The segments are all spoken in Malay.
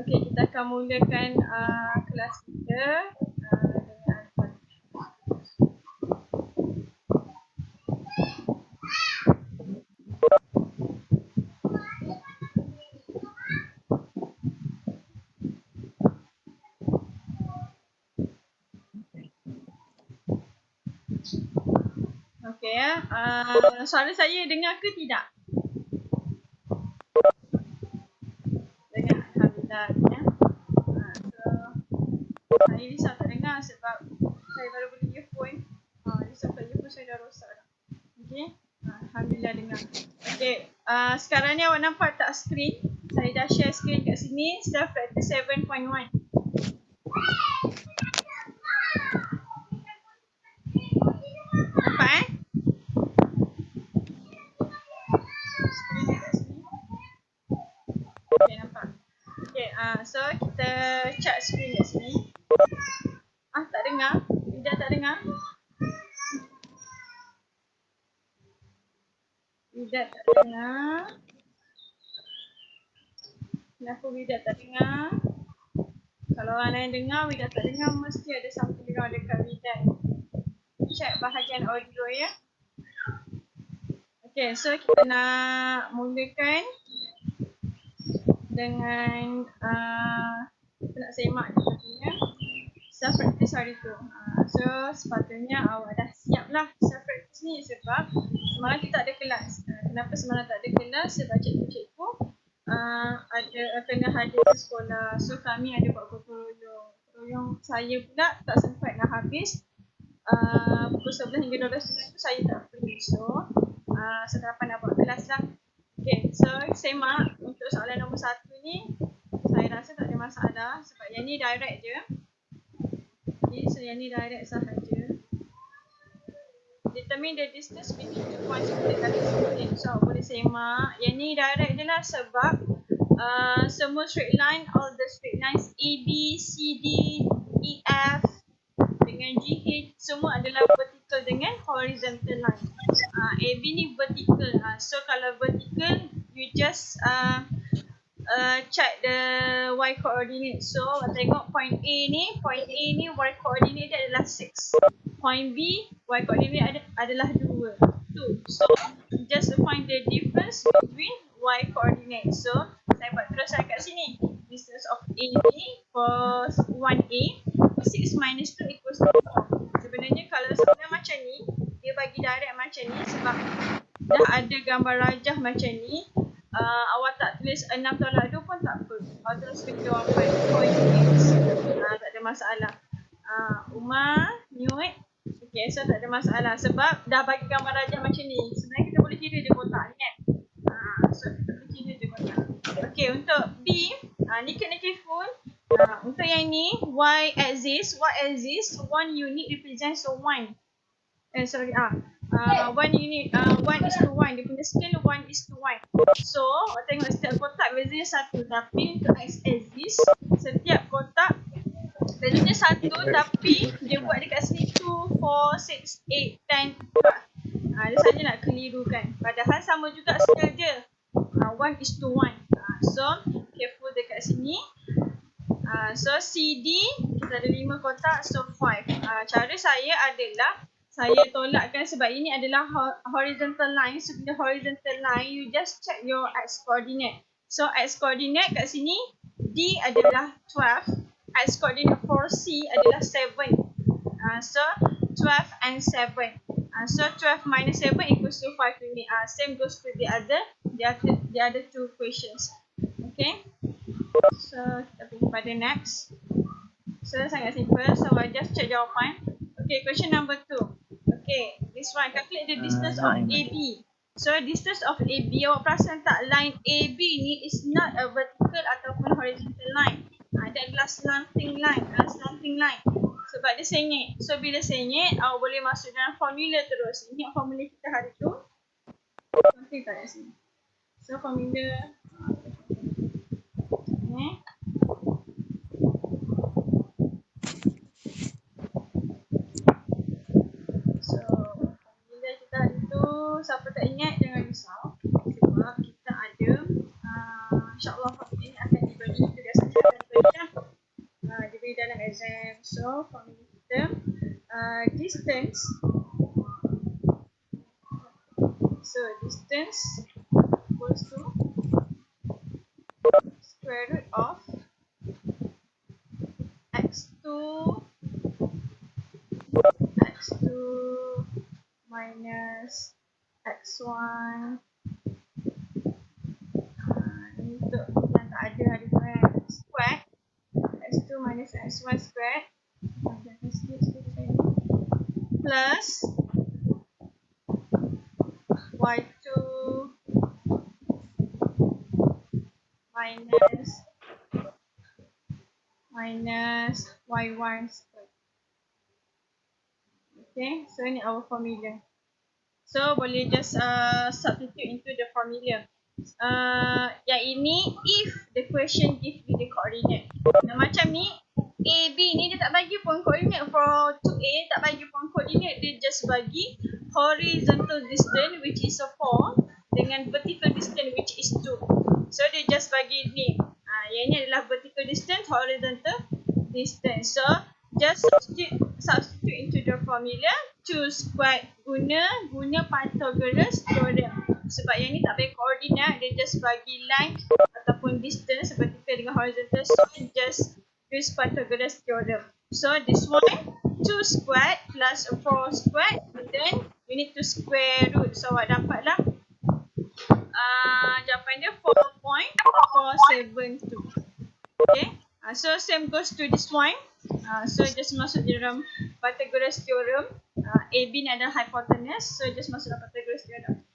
Okey, kita akan mulakan kelas kita dengan okey ya. Suara saya dengar ke tidak? Dengar, alhamdulillah ya. Saya risau tak dengar sebab saya baru beli earphone. Disebabkan earphone saya dah rosak dah. Okey. Alhamdulillah dengar. Okey, sekarang ni awak nampak tak skrin? Saya dah share skrin kat sini. Self practice 7.1. Nampak skrin dia kat sini. Okey, nampak. Okey, so kita check skrin kat sini. Tak dengar? Ida tak dengar? Ida tak dengar? Kenapa Wida tak dengar? Kalau orang lain dengar, Wida tak dengar, mesti ada something wrong dekat Wida. Check bahagian audio ya. Okay, so kita nak mulakan dengan kita nak semak sepatutnya self practice hari tu. So sepatutnya awak dah siap lah self practice ni sebab semalam kita tak ada kelas. Kenapa semalam tak ada kelas? Sebab cikgu-cikgu ada tengah hadir di sekolah. So kami ada buat gotong royong. Saya pula tak sempat nak habis pukul 11 hingga 12 tu saya tak pergi. So sekapan nak buat kelas lah. Okay, so semak untuk soalan nombor 1 ni. Saya rasa tak ada masalah sebab yang ni direct je. Okay, so yang ni direct sahaja. Determine the distance between the points of the galaxy. So boleh semak. Yang ni direct je lah sebab semua straight line, all the straight lines A, B, C, D, E, F dengan G, H semua adalah vertical dengan horizontal line. A, B ni vertical. So kalau vertical, you just check the Y coordinate. So tengok point A ni Y coordinate dia adalah 6. Point B, Y coordinate adalah 2. So just find the difference between Y coordinate. So saya buat terusan kat sini. Distance of AB for 1A 6 minus 2 equals to 4. Sebenarnya kalau soalan macam ni, dia bagi direct macam ni sebab dah ada gambar rajah macam ni. Awak tak tulis 6 tolak 2 pun tak apa. Awak terus pergi jawapan point X. Tak ada masalah. Umar, Newt. Okay, so tak ada masalah sebab dah bagi gambar rajah macam ni. Sebenarnya kita boleh kira je kotak ni kan. So kita boleh kira je kotak. Okay, untuk B, ni kena careful. Untuk yang ni, Y axis 1 unit represents 1. 1 unit, 1:1. Dia punya scale 1:1. So, tengok setiap kotak valuenya 1. Tapi untuk X axis, setiap kotak valuenya 1 tapi dia buat dekat sini 2, 4, 6, 8, 10. Dia saja nak kelirukan. Padahal sama juga scale dia. 1:1. So, careful dekat sini. So, CD, kita ada 5 kotak. So, 5. Cara saya adalah saya tolakkan sebab ini adalah horizontal line. So, bila horizontal line, you just check your X coordinate. So, X coordinate kat sini, D adalah 12. X coordinate for C adalah 7. So, 12 and 7. So, 12 minus 7 equals to 5 unit. Same goes to the other two questions. Okay. So, kita pergi pada next. So, sangat simple. So, I just check jawapan. Okay, question number 2. Okay, this one. Calculate the distance of AB. So, distance of AB, awak perasan tak line AB ni is not a vertical ataupun horizontal line. Dia adalah slanting line. Sebab dia sengit. So, bila sengit, awak boleh masuk dalam formula terus. Ingat formula kita hari tu? Nanti tak kat sini. So, formula ni. So, formula kita hari tu, siapa tak ingat, jangan risau. Sebab kita ada, insyaAllah formula ni akan dibagi, kita biasa akan exam. So formula kita distance. So distance equals to square root of x2 minus x1. Ini untuk yang tak ada square. x2 minus x1 square plus y2 minus y1 square. Okay, so ini our formula. So boleh just substitute into the formula. Yang ini if the question give you the coordinate. Macam ni A, B ni dia tak bagi pun coordinate for 2A, tak bagi pun coordinate, dia just bagi horizontal distance which is a 4 dengan vertical distance which is 2. So dia just bagi ni. Yang ni adalah vertical distance, horizontal distance. So just substitute into the formula, choose square guna Pythagoras theorem. Sebab yang ni tak bagi koordinat, dia just bagi line ataupun distance vertical dengan horizontal. So just use Pythagoras theorem. So this one 2 squared plus 4 squared, and then you need to square root. So awak dapatlah jawapan dia 4.472. Okay, so same goes to this one. So just masuk di dalam Pythagoras theorem. AB ni adalah hypotenuse, so just masuk dalam Pythagoras theorem.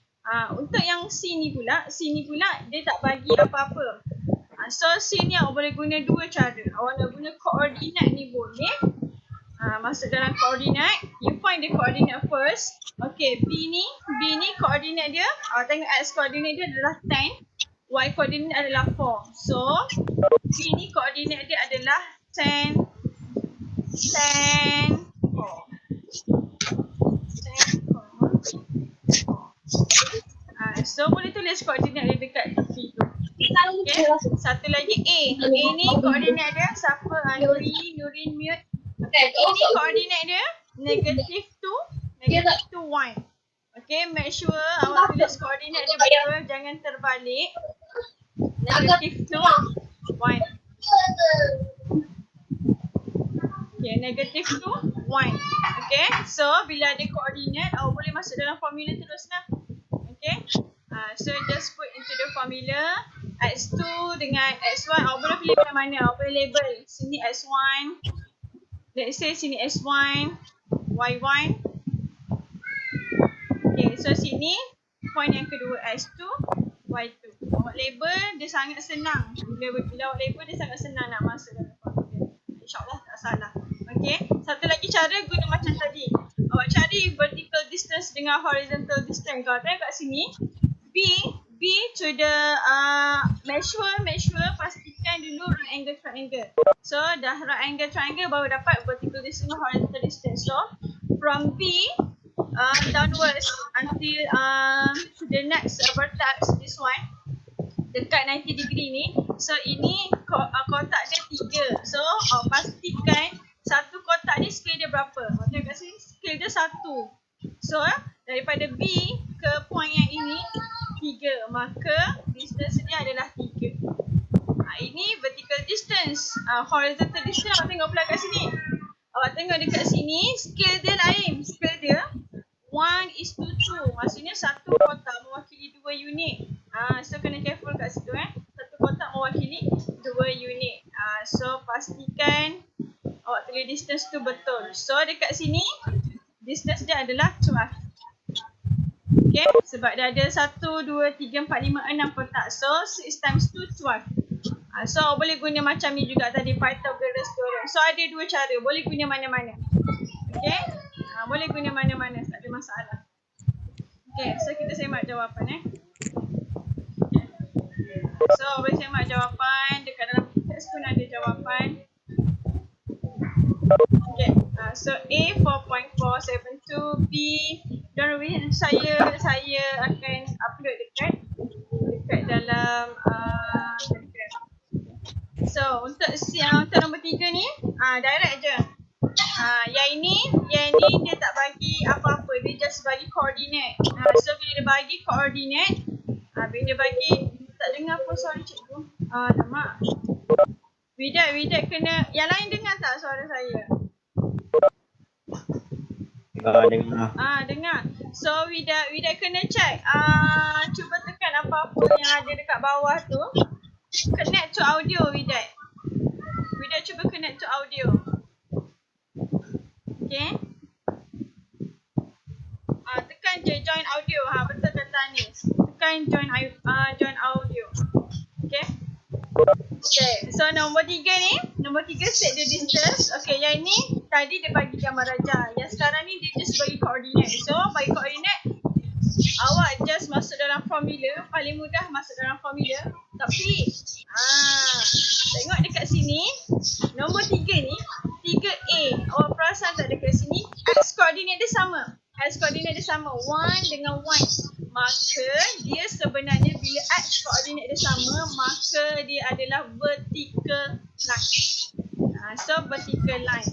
Untuk yang C ni pula dia tak bagi apa-apa. So C ni awak boleh guna dua cara. Awak nak guna koordinat ni boleh. Masuk dalam koordinat, you find the coordinate first. Okay, B ni koordinat dia, tengok X koordinat dia adalah 10, Y koordinat adalah 4. So B ni koordinat dia adalah 10, 4. So boleh tulis koordinat dia dekat tepi tu. Okay, satu lagi A. A ni koordinat dia siapa? Nurin mute. Ini koordinat dia negative 2, 1. Okay, make sure awak tulis koordinat dia betul, jangan terbalik. Negative 2, 1. Okay, negative 2, 1. Okay, so bila ada koordinat, awak boleh masuk dalam formula terus lah. Okay, so just put into the formula x2 dengan x1. Awak boleh pilih mana-mana, awak boleh label. Sini x1, let's say sini S1, Y1. Okay, so sini point yang kedua S2, Y2. Awak label, dia sangat senang. Bila awak label, dia sangat senang nak masuk dalam formula. InsyaAllah tak salah. Okay, satu lagi cara guna macam tadi. Awak cari vertical distance dengan horizontal distance. Kalau tengok kat sini, B to the make sure pastikan dulu right angle triangle. So dah right angle triangle baru dapat vertical distance and horizontal distance. So from B downwards until to the next vertex, this one dekat 90 degree ni. So ini kotak dia 3. So pastikan satu kotak ni scale dia berapa. Tengok kat sini scale dia 1. So daripada B ke point yang ini 3, maka distance dia adalah 3. Ini vertical distance. Horizontal distance awak tengok pula kat sini. Awak tengok dekat sini scale dia lain. Scale dia 1:2. Maksudnya satu kotak mewakili 2 unit. So kena careful kat situ Satu kotak mewakili 2 unit. So pastikan awak tulis distance tu betul. So dekat sini distance dia adalah 12. Okay, sebab dia ada 1, 2, 3, 4, 5, 6 kotak. So 6 times 2, 12. So boleh guna macam ni juga tadi, Pythagoras theorem. So ada dua cara, boleh guna mana-mana. Okay, boleh guna mana-mana, tak ada masalah. Okay, so kita semak jawapan okay. So boleh semak jawapan, dekat dalam teks pun ada jawapan. Okay, so A 4.472, B don't worry, saya akan upload dekat dalam Telegram. so untuk nombor 3 ni, direct je. Yang ini dia tak bagi apa-apa, dia just bagi koordinat. So bila dia bagi koordinat, bila dia bagi, tak dengar pun suara cikgu. Lama. Widat kena, yang lain dengar tak suara saya? Dengar. Dengar. So Widat kena check. Cuba tekan apa-apa yang ada dekat bawah tu. Connect to audio, Widat. Widat cuba connect to audio. Okay. Tekan je join audio. Betul kata Anis. Tekan join audio. Okay. Okay, so nombor 3 ni, set the distance. Okay, yang ni tadi dia bagi gambar rajah. Yang sekarang ni dia just bagi koordinat. So, bagi koordinat, awak just masuk dalam formula. Paling mudah masuk dalam formula. Tapi, tengok dekat sini, nombor 3 ni, 3A. Awak perasan tak dekat sini? X koordinat dia sama. 1 dengan 1. Maka dia sebenarnya bila X koordinat dia sama, maka dia adalah vertical line. So vertical line.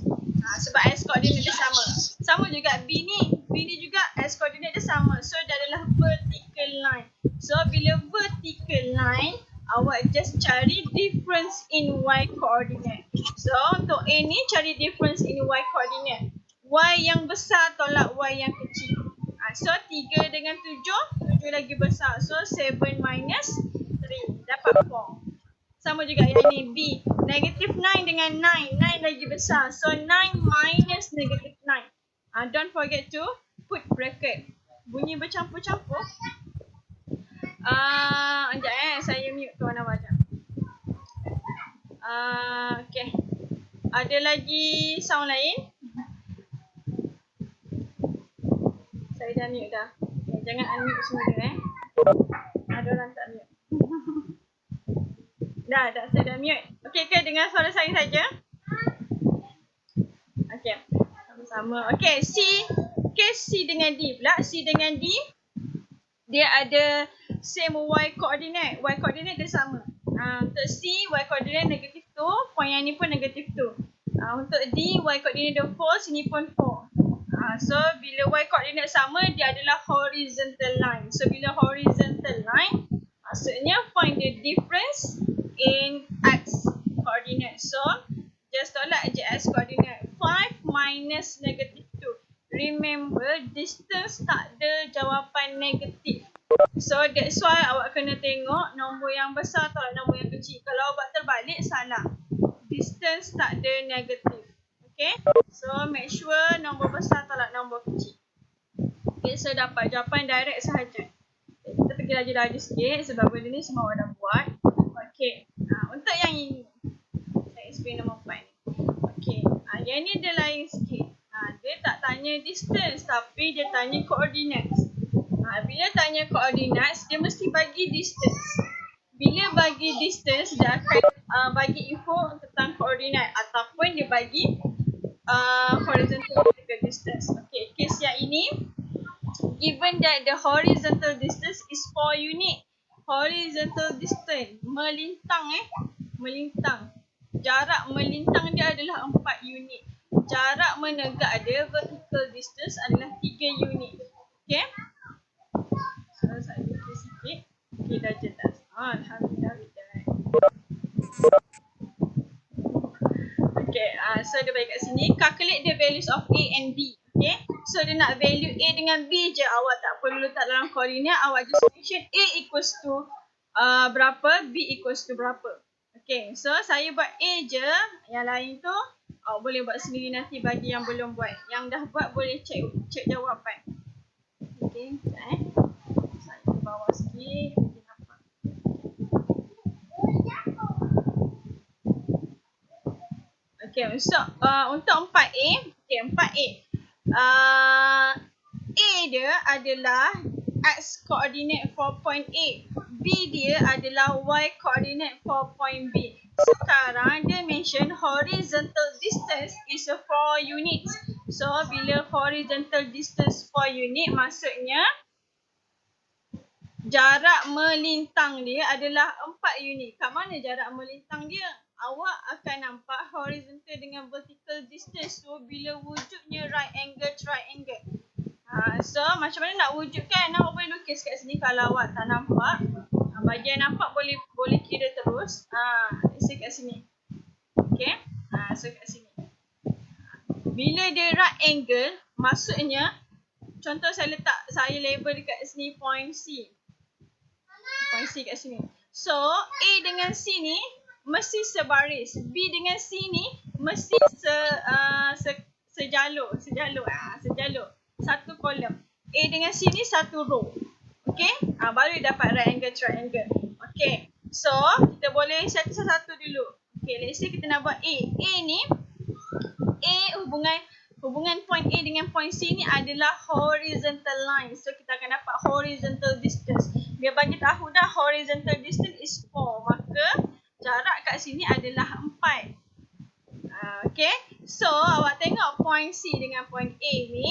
Sebab X koordinat dia sama. Sama juga B ni juga X koordinat dia sama. So dia adalah vertical line. So bila vertical line, awak just cari difference in Y coordinate. So untuk A ni cari difference in Y coordinate. Y yang besar tolak Y yang kecil. So 3 dengan 7 lagi besar. So 7 minus 3 dapat 4. Sama juga yang ni B. Negative 9 dengan 9 lagi besar. So 9 minus negative 9. Don't forget to put bracket. Bunyi bercampur-campur. Sekejap saya mute kawan awak sekejap. Okay. Ada lagi sound lain? Saya dah mute dah. Jangan unmute semua dia Ada orang tak mute. Dah saya dah mute. Okay ke dengar suara saya saja? Okay. Sama-sama. Okay, C dengan D pula. C dengan D, dia ada same Y coordinate. Y coordinate dia sama. Untuk C, Y coordinate negative 2. Point yang ni pun negative 2. Untuk D, Y coordinate dia 4. Sini pun 4. So bila Y coordinate sama, dia adalah horizontal line. So bila horizontal line, maksudnya find the difference in X coordinate. So just tolak je X coordinate. 5 minus negative 2. Remember, distance tak ada jawapan negatif. So that's why awak kena tengok nombor yang besar tolak nombor yang kecil. Kalau awak terbalik, salah. Distance tak ada negatif. Okay, so make sure nombor besar tolak nombor kecil. Okay, so dapat jawapan direct sahaja. Kita pergi laju-laju sikit sebab benda ni semua awak dah buat. Okay, untuk yang ini, saya explain nombor 4 ni. Okay, yang ni dia lain sikit. Dia tak tanya distance tapi dia tanya coordinates. Bila tanya coordinates, dia mesti bagi distance. Bila bagi distance, dia akan bagi info tentang koordinat ataupun dia bagi horizontal vertical distance. Okay, case yang ini, given that the horizontal distance is 4 unit. Horizontal distance, melintang. Jarak melintang dia adalah 4 unit. Jarak menegak dia, vertical distance, adalah 3 unit. Okay. So, saya buka sikit. Okay, dah jelas. Alhamdulillah. Okay, so dia bagi kat sini. Calculate the values of A and B. Okay, so dia nak value A dengan B je. Awak tak perlu letak dalam koordinat. Awak just mention A equals to berapa, B equals to berapa. Okay, so saya buat A je. Yang lain tu awak boleh buat sendiri nanti bagi yang belum buat. Yang dah buat boleh cek jawapan. Okay, sekejap saya ke bawah sikit. Okay, untuk 4A. Okay, 4A. A dia adalah X coordinate 4.8. B dia adalah Y coordinate 4.B. Sekarang dia mention horizontal distance is 4 units. So bila horizontal distance 4 unit, maksudnya jarak melintang dia adalah 4 unit. Kat mana jarak melintang dia? awak akan nampak horizontal dengan vertical distance tu bila wujudnya right angle triangle. So macam mana nak wujudkan? Awak boleh lukis kat sini kalau awak tak nampak. Bagi yang nampak boleh kira terus. Let's say kat sini. Okay. So kat sini. Bila dia right angle, maksudnya contoh saya label dekat sini point C. Point C kat sini. So A dengan C ni mesti sebaris. B dengan C ni mesti sejalur. Satu kolom. A dengan C ni satu row. Okay. Baru dapat right angle triangle. Okay. So kita boleh satu-satu dulu. Okay. Let's say kita nak buat A. A ni hubungan point A dengan point C ni adalah horizontal line. So kita akan dapat horizontal distance. Dia bagi tahu dah horizontal distance is 4. Maka jarak kat sini adalah 4. Okay. So awak tengok point C dengan point A ni.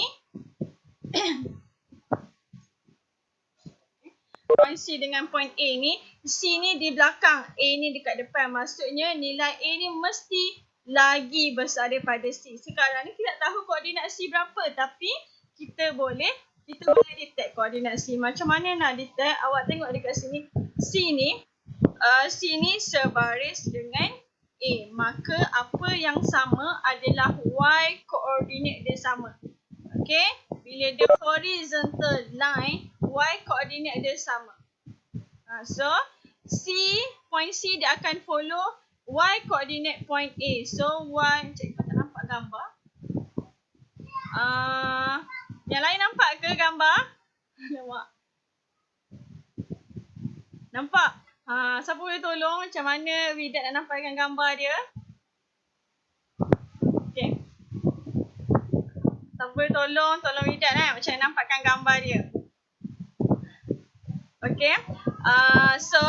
Point C dengan point A ni. C ni di belakang. A ni dekat depan. Maksudnya nilai A ni mesti lagi besar daripada C. Sekarang ni kita tak tahu koordinat C berapa, tapi kita boleh detect koordinat C. Macam mana nak detect? Awak tengok dekat sini. C ni sebaris dengan A. Maka apa yang sama adalah Y koordinat dia sama. Okay? Bila dia horizontal line, Y koordinat dia sama. So point C dia akan follow Y koordinat point A. So Y, cikgu tak nampak gambar. Yang lain nampak ke gambar? Nampak? Siapa boleh tolong macam mana Widat nak nampakkan gambar dia? Okay. Siapa boleh tolong Widat macam mana nampakkan gambar dia? Okay. So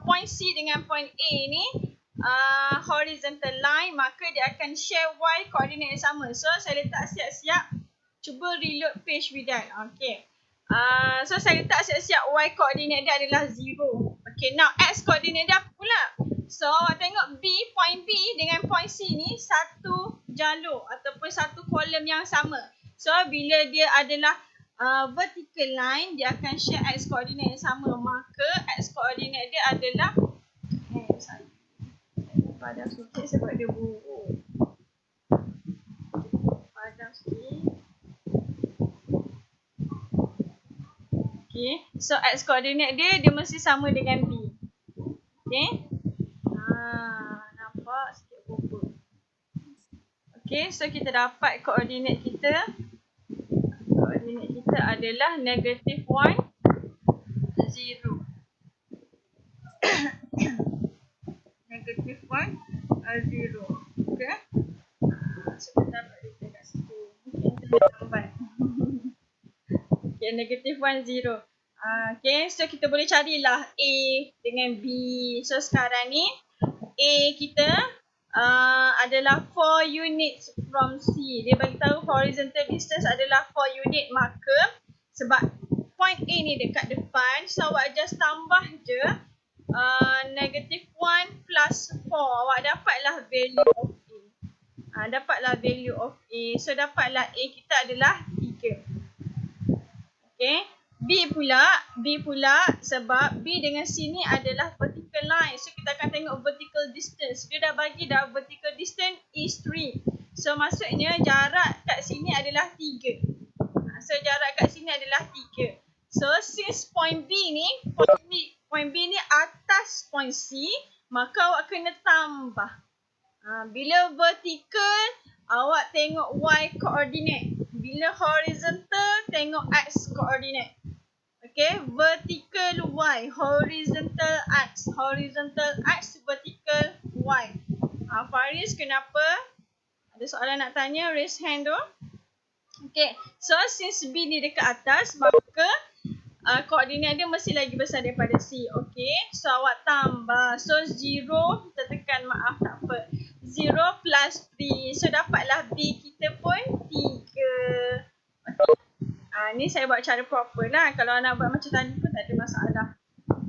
point C dengan point A ni horizontal line, maka dia akan share Y koordinat yang sama. So saya letak siap-siap. Cuba reload page Widat. Okay. So saya letak siap-siap Y koordinat dia adalah 0. Okay, now X koordinat dia apa pula? So tengok point B dengan point C ni satu jalur ataupun satu kolom yang sama. So bila dia adalah vertical line, dia akan share X koordinat yang sama. Maka X koordinat dia adalah padam sikit sebab dia buruk. Padam sikit. Okay. So X koordinat dia mesti sama dengan B. Okay. Nampak sikit buruk. Okay. So kita dapat koordinat kita. Koordinat kita adalah negative 1, 0. Negative 1, 0. Okay. Sebentar kita kat situ. Mungkin kita lambat. Okay, negative 1, 0. Okay, so kita boleh carilah A dengan B. So sekarang ni A kita adalah 4 units from C. Dia bagi tahu horizontal distance adalah 4 unit. Maka sebab point A ni dekat depan, so awak just tambah je negative 1 plus 4. Awak dapatlah value of A. Dapatlah value of A. So dapatlah A kita adalah 3. Okay. B pula sebab B dengan C ni adalah vertical line. So kita akan tengok vertical distance. Dia dah bagi dah vertical distance is 3. So maksudnya jarak kat sini adalah 3. So jarak kat sini adalah 3. So since point B ni atas point C, maka awak kena tambah. Bila vertical, awak tengok Y koordinat. Bila horizontal, tengok X koordinat. Okay, vertical Y, horizontal X. Horizontal X, vertical Y. Faris, kenapa? Ada soalan nak tanya? Raise hand tu. Okay, so since B ni dekat atas, maka koordinat dia mesti lagi besar daripada C. Okay, so awak tambah. So 0, kita tekan maaf tak apa. 0 plus 3. So dapatlah B kita pun 3. Okay. Ni saya buat cara proper lah. Kalau nak buat macam tadi pun tak ada masalah.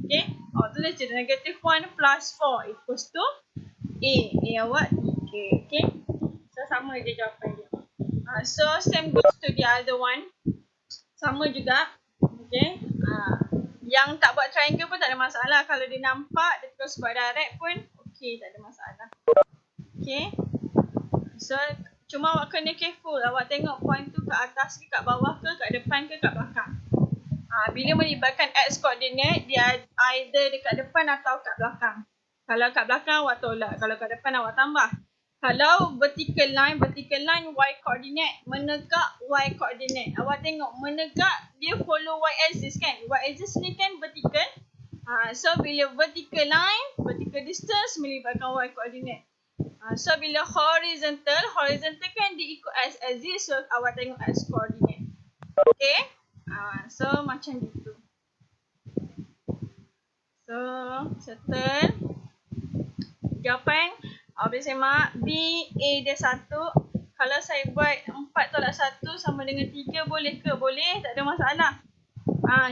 Okay. Tulis je negative 1 plus 4 equals to A awak 3. Okay. So sama je jawapan dia. So same goes to the other one. Sama juga. Okay. Yang tak buat triangle pun tak ada masalah. Kalau dia nampak, dia terus buat direct pun okay, tak ada masalah. Okay. So cuma awak kena careful. Awak tengok point tu kat atas ke, kat bawah ke, kat depan ke, kat belakang. Bila melibatkan x coordinate, dia either dekat depan atau kat belakang. Kalau kat belakang awak tolak. Kalau kat depan awak tambah. Kalau vertical line y coordinate, menegak y coordinate. Awak tengok menegak dia follow y axis kan. Y axis ni kan vertical. So bila vertical line, vertical distance melibatkan y coordinate. So bila horizontal kan dia ikut x axis. So awak tengok x coordinate. Okay. So macam gitu. So settle. Jawapan boleh semak B, A dia 1. Kalau saya buat 4 tolak 1 sama dengan 3 boleh ke? Boleh, tak ada masalah.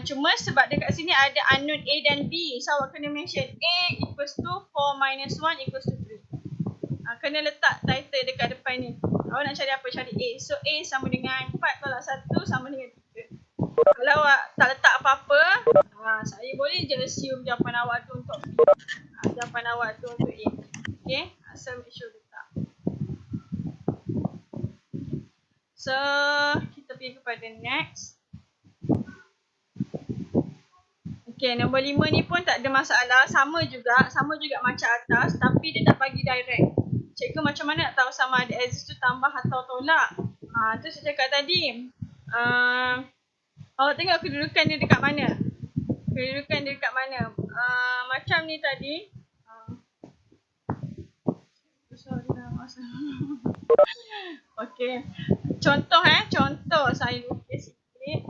Cuma sebab dekat sini ada unknown A dan B. So awak kena mention A equals to 4 minus 1 equals to 3. Kena letak title dekat depan ni. Awak nak cari apa? Cari A. So A sama dengan 4 tolak 1 sama dengan 3. Kalau awak tak letak apa-apa, saya boleh je assume jawapan awak tu untuk B. Jawapan awak tu untuk A. Okay, so make sure letak. So, kita pergi kepada next. Okay, nombor 5 ni pun tak ada masalah. Sama juga macam atas. Tapi dia tak bagi direct. Cikgu macam mana nak tahu sama ada axis tu tambah atau tolak? Tu saya cakap tadi. Awak tengok kedudukan dia dekat mana? Macam ni tadi. Okay. Contoh saya lukis sikit.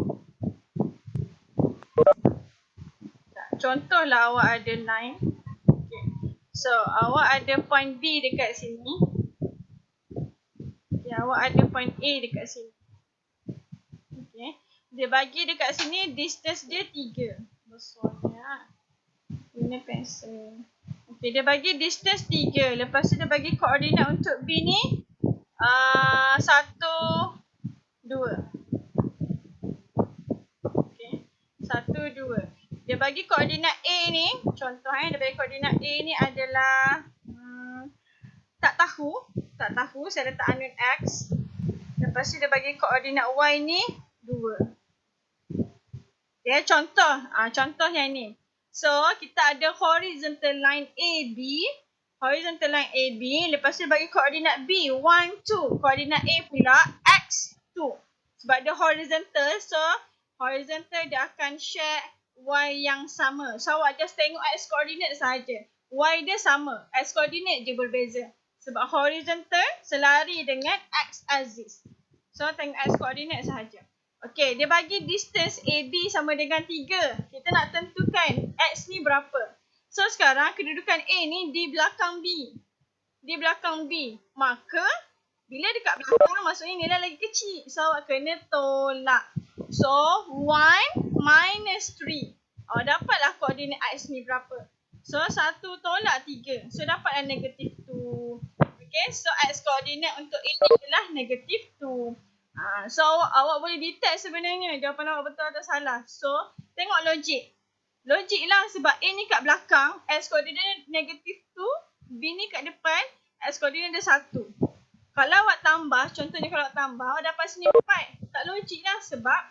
Contohlah awak ada line. Okay. So, awak ada point B dekat sini. Okay, awak ada point A dekat sini. Okay. Dia bagi dekat sini distance dia 3. Besarnya. Guna pensel. Okay, dia bagi distance 3. Lepas tu dia bagi koordinat untuk B ni 1, 2. Okay. 1, 2. Dia bagi koordinat A ni. Contoh dia bagi koordinat A ni adalah tak tahu. Saya letak unknown X. Lepas tu dia bagi koordinat Y ni 2. Okay, contoh yang ni. So, kita ada horizontal line AB. Lepas tu bagi koordinat B 1, 2. Koordinat A pula X 2. Sebab dia horizontal, so horizontal dia akan share Y yang sama. So, awak just tengok X coordinate sahaja. Y dia sama, X coordinate je berbeza. Sebab horizontal selari dengan X axis. So, tengok X coordinate sahaja. Okay, dia bagi distance AB sama dengan 3. Kita nak tentukan X ni berapa. So, sekarang kedudukan A ni di belakang B. Maka, bila dekat belakang, maksudnya nilai lagi kecil. So, awak kena tolak. So, 1 minus 3. Dapatlah koordinat X ni berapa. So, 1 tolak 3. So, dapatlah negatif 2. Okay, so X koordinat untuk A ni adalah negatif 2. So awak boleh detect sebenarnya jawapan awak betul atau salah. So tengok logik lah sebab A ni kat belakang, X koordinat negatif 2, B ni kat depan, X koordinat dia 1. Kalau awak tambah, contohnya kalau awak tambah, awak dapat sini 4. Tak logik lah sebab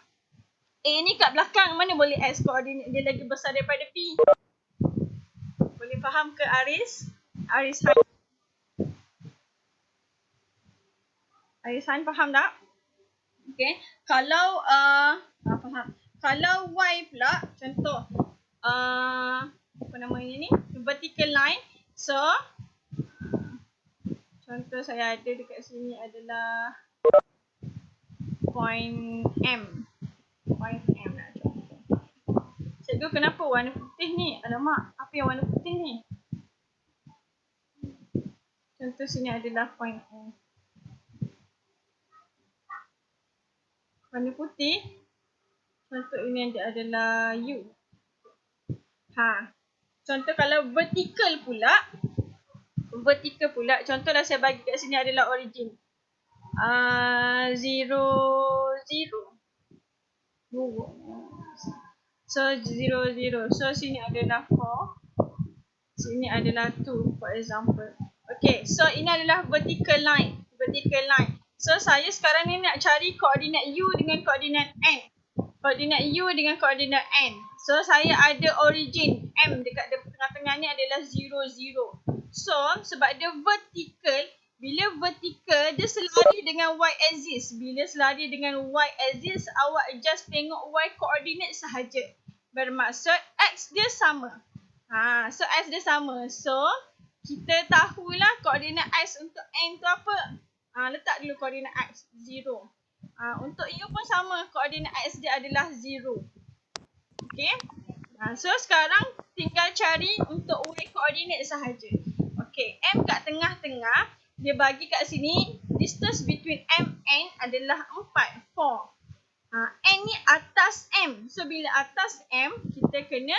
A ni kat belakang, mana boleh X koordinat dia lagi besar daripada B. Boleh faham ke Aris? Aris Han faham tak? Okay, kalau faham. Kalau Y pula, contoh apa namanya ni? Vertical line. So, contoh saya ada dekat sini adalah point M. Point M nak contoh. Cikgu, kenapa warna putih ni? Alamak, apa yang warna putih ni? Contoh sini adalah point M. Warna putih. Contoh ini adalah U. Contoh kalau vertical pula. vertical pula. Contohlah saya bagi kat sini adalah origin. 0, 0. So 0, 0. So sini adalah 4. Sini adalah 2 for example. Okay, so ini adalah vertical line. Vertical line. So saya sekarang ni nak cari koordinat U dengan koordinat N. Koordinat U dengan koordinat N. So saya ada origin M dekat tengah-tengah ni adalah 0, 0. So sebab dia vertical, bila vertical dia selari dengan Y axis. Bila selari dengan Y axis, awak just tengok Y coordinate sahaja. Bermaksud X dia sama. So X dia sama. So kita tahulah koordinat X untuk N tu apa. Letak dulu koordinat X 0. Untuk U pun sama, koordinat X dia adalah 0. Okay. So sekarang tinggal cari untuk Y coordinate sahaja. Okay, M kat tengah-tengah, dia bagi kat sini distance between M and adalah 4. N ni atas M. So bila atas M, kita kena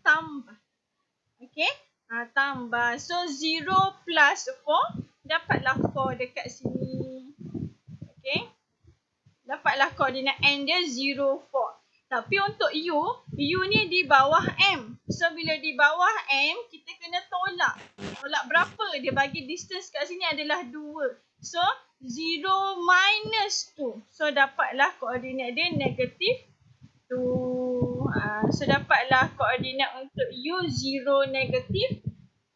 tambah. Okay, tambah. So 0 plus 4, dapatlah 4 dekat sini. Okay, dapatlah koordinat N dia 0, 4. Tapi untuk U ni di bawah M. So bila di bawah M, kita kena tolak. Tolak berapa? Dia bagi distance kat sini adalah 2. So 0 minus 2. So dapatlah koordinat dia negatif 2. So dapatlah koordinat untuk U 0, negatif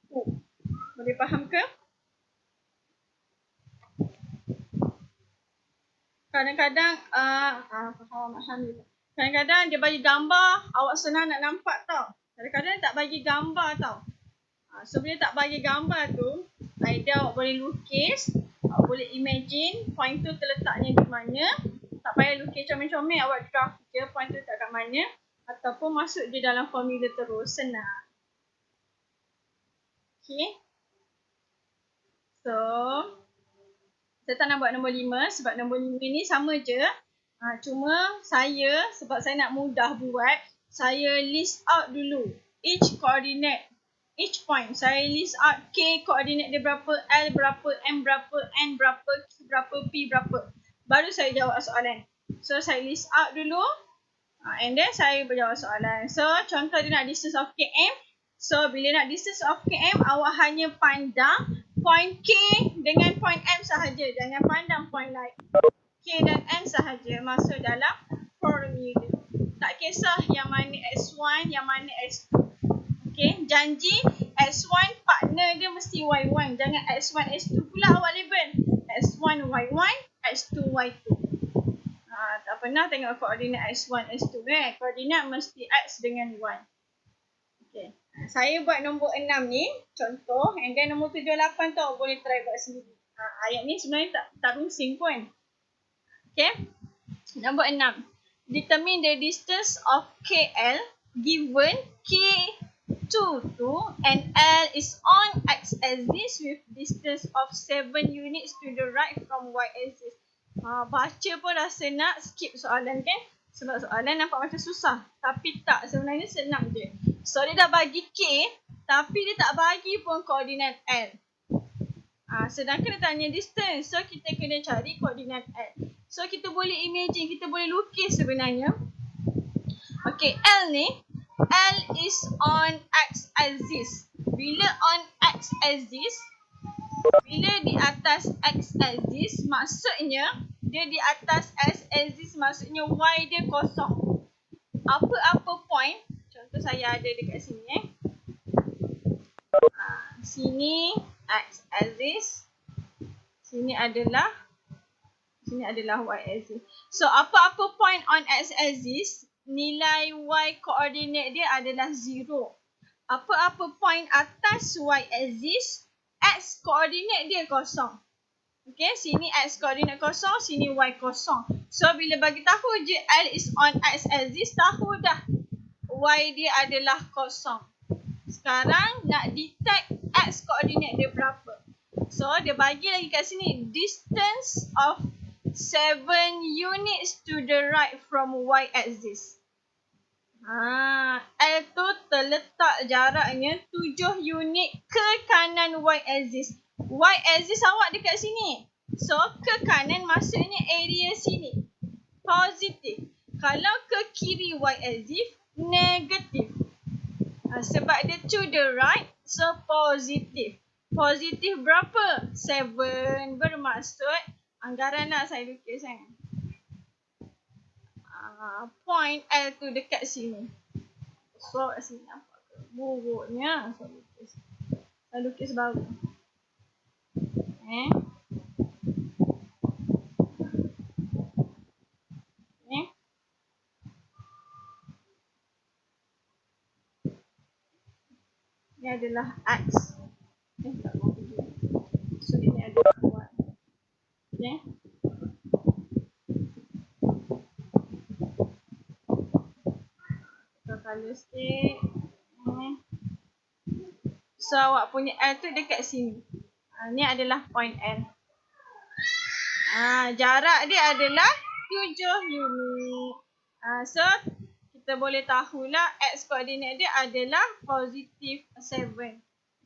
2. Boleh faham ke? Kadang-kadang Alhamdulillah. Kadang-kadang dia bagi gambar, awak senang nak nampak tau. Kadang-kadang tak bagi gambar tau. So bila tak bagi gambar tu, either awak boleh lukis, awak boleh imagine point tu terletaknya di mana. Tak payah lukis comel-comel, awak draft je point tu letak kat mana. Ataupun masuk je dalam formula terus, senang. Okay. So saya tak nak buat nombor 5 sebab nombor 5 ni sama je. Cuma saya, sebab saya nak mudah buat, saya list out dulu each coordinate, each point. Saya list out K koordinat dia berapa, L berapa, M berapa, N berapa, Q berapa, P berapa. Baru saya jawab soalan. So saya list out dulu and then saya berjawab soalan. So contoh dia nak distance of KM. So bila nak distance of KM, awak hanya pandang point K dengan point M sahaja. Jangan pandang point lain. K dan M sahaja masuk dalam formula. Tak kisah yang mana S1, yang mana S2. Okay, janji S1 partner dia mesti Y1. Jangan S1, S2 pula awak label. S1, Y1, S2, Y2. Tak pernah tengok koordinat S1, S2 Koordinat mesti X dengan Y. Okay. Saya buat nombor 6 ni, contoh. And then nombor 7, 8 tu awak boleh try buat sendiri. Ayat ni sebenarnya tak rusing pun. Okay. Nombor 6. Determine the distance of KL given K22 and L is on X axis with distance of 7 units to the right from Y axis. Baca pun rasa nak skip soalan kan? Sebab soalan nampak macam susah. Tapi tak, sebenarnya senang je. So dia dah bagi K, tapi dia tak bagi pun koordinat L. Sedangkan dia tanya distance. So kita kena cari koordinat L. So kita boleh imagine, kita boleh lukis sebenarnya. Okay, L ni, L is on X axis. Bila on X axis, bila di atas X axis, maksudnya dia di atas X axis, maksudnya Y dia kosong. Apa-apa point, contoh saya ada dekat sini sini X axis, sini adalah Y axis. So apa-apa point on X axis, nilai Y coordinate dia adalah 0. Apa-apa point atas Y axis, X coordinate dia kosong. Okay, sini X coordinate kosong, sini Y kosong. So bila bagi tahu je L is on X axis, tahu dah Y dia adalah kosong. Sekarang nak detect X coordinate dia berapa. So dia bagi lagi kat sini distance of 7 units to the right from Y axis. L tu terletak jaraknya 7 unit ke kanan Y axis. Y axis awak dekat sini. So, ke kanan maksudnya area sini. Positif. Kalau ke kiri Y axis, negatif. Sebab dia to the right, so positif. Positif berapa? 7. Bermaksud, anggaran nak saya lukis kan. Point L tu dekat sini. So, kat sini nampak ke? Buruknya. Saya lukis baru. Okay. Ini adalah X. Tak mau pergi. So, ini adalah Y. Okay. So, colour sikit. So, awak punya L tu dekat sini. Ni adalah point L. Jarak dia adalah 7 unit. So, kita boleh tahulah X koordinat dia adalah positif 7.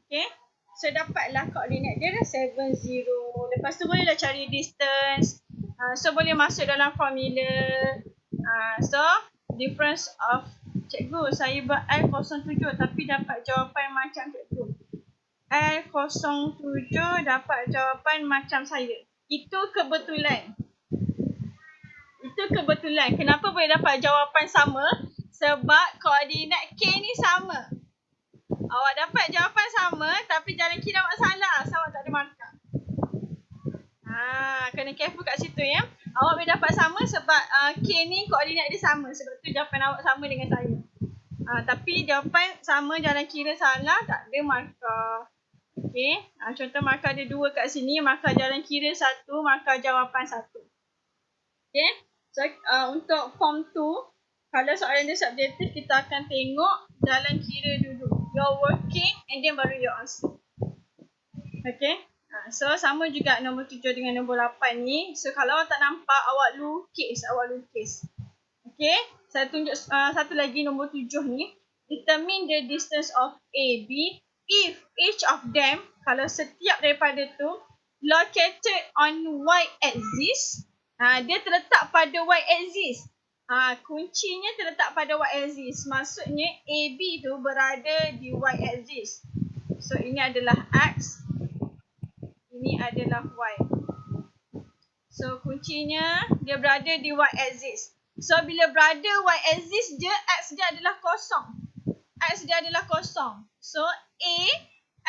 Okay. So, dapatlah koordinat dia dah 7, 0. Lepas tu bolehlah cari distance. So, boleh masuk dalam formula. So, difference of cikgu, saya buat L07 tapi dapat jawapan macam cikgu. L07 dapat jawapan macam saya. Itu kebetulan. Kenapa boleh dapat jawapan sama? Sebab koordinat K ni sama. Awak dapat jawapan sama tapi jalan kira awak salah. So, awak tak ada markah. Kena careful kat situ ya. Awak boleh dapat sama sebab K ni koordinat dia sama. Sebab tu jawapan awak sama dengan saya. Tapi jawapan sama jalan kira salah, tak ada markah. Okay. Contoh markah ada 2 kat sini. Markah jalan kira 1, markah jawapan 1. Okay. So, untuk form 2, kalau soalan dia subjektif, kita akan tengok jalan kira dulu. Your working and then baru your answer. Okay. So, sama juga nombor 7 dengan nombor 8 ni. So, kalau awak tak nampak, awak lukis. Okay. Saya tunjuk satu lagi nombor 7 ni. Determine the distance of A, B if each of them, kalau setiap daripada tu, located on Y axis, dia terletak pada Y axis. Kuncinya terletak pada Y axis. Maksudnya AB tu berada di Y axis. So, ini adalah X. Ini adalah Y. So, kuncinya dia berada di Y axis. So, bila berada Y axis je, X dia adalah kosong. So, A,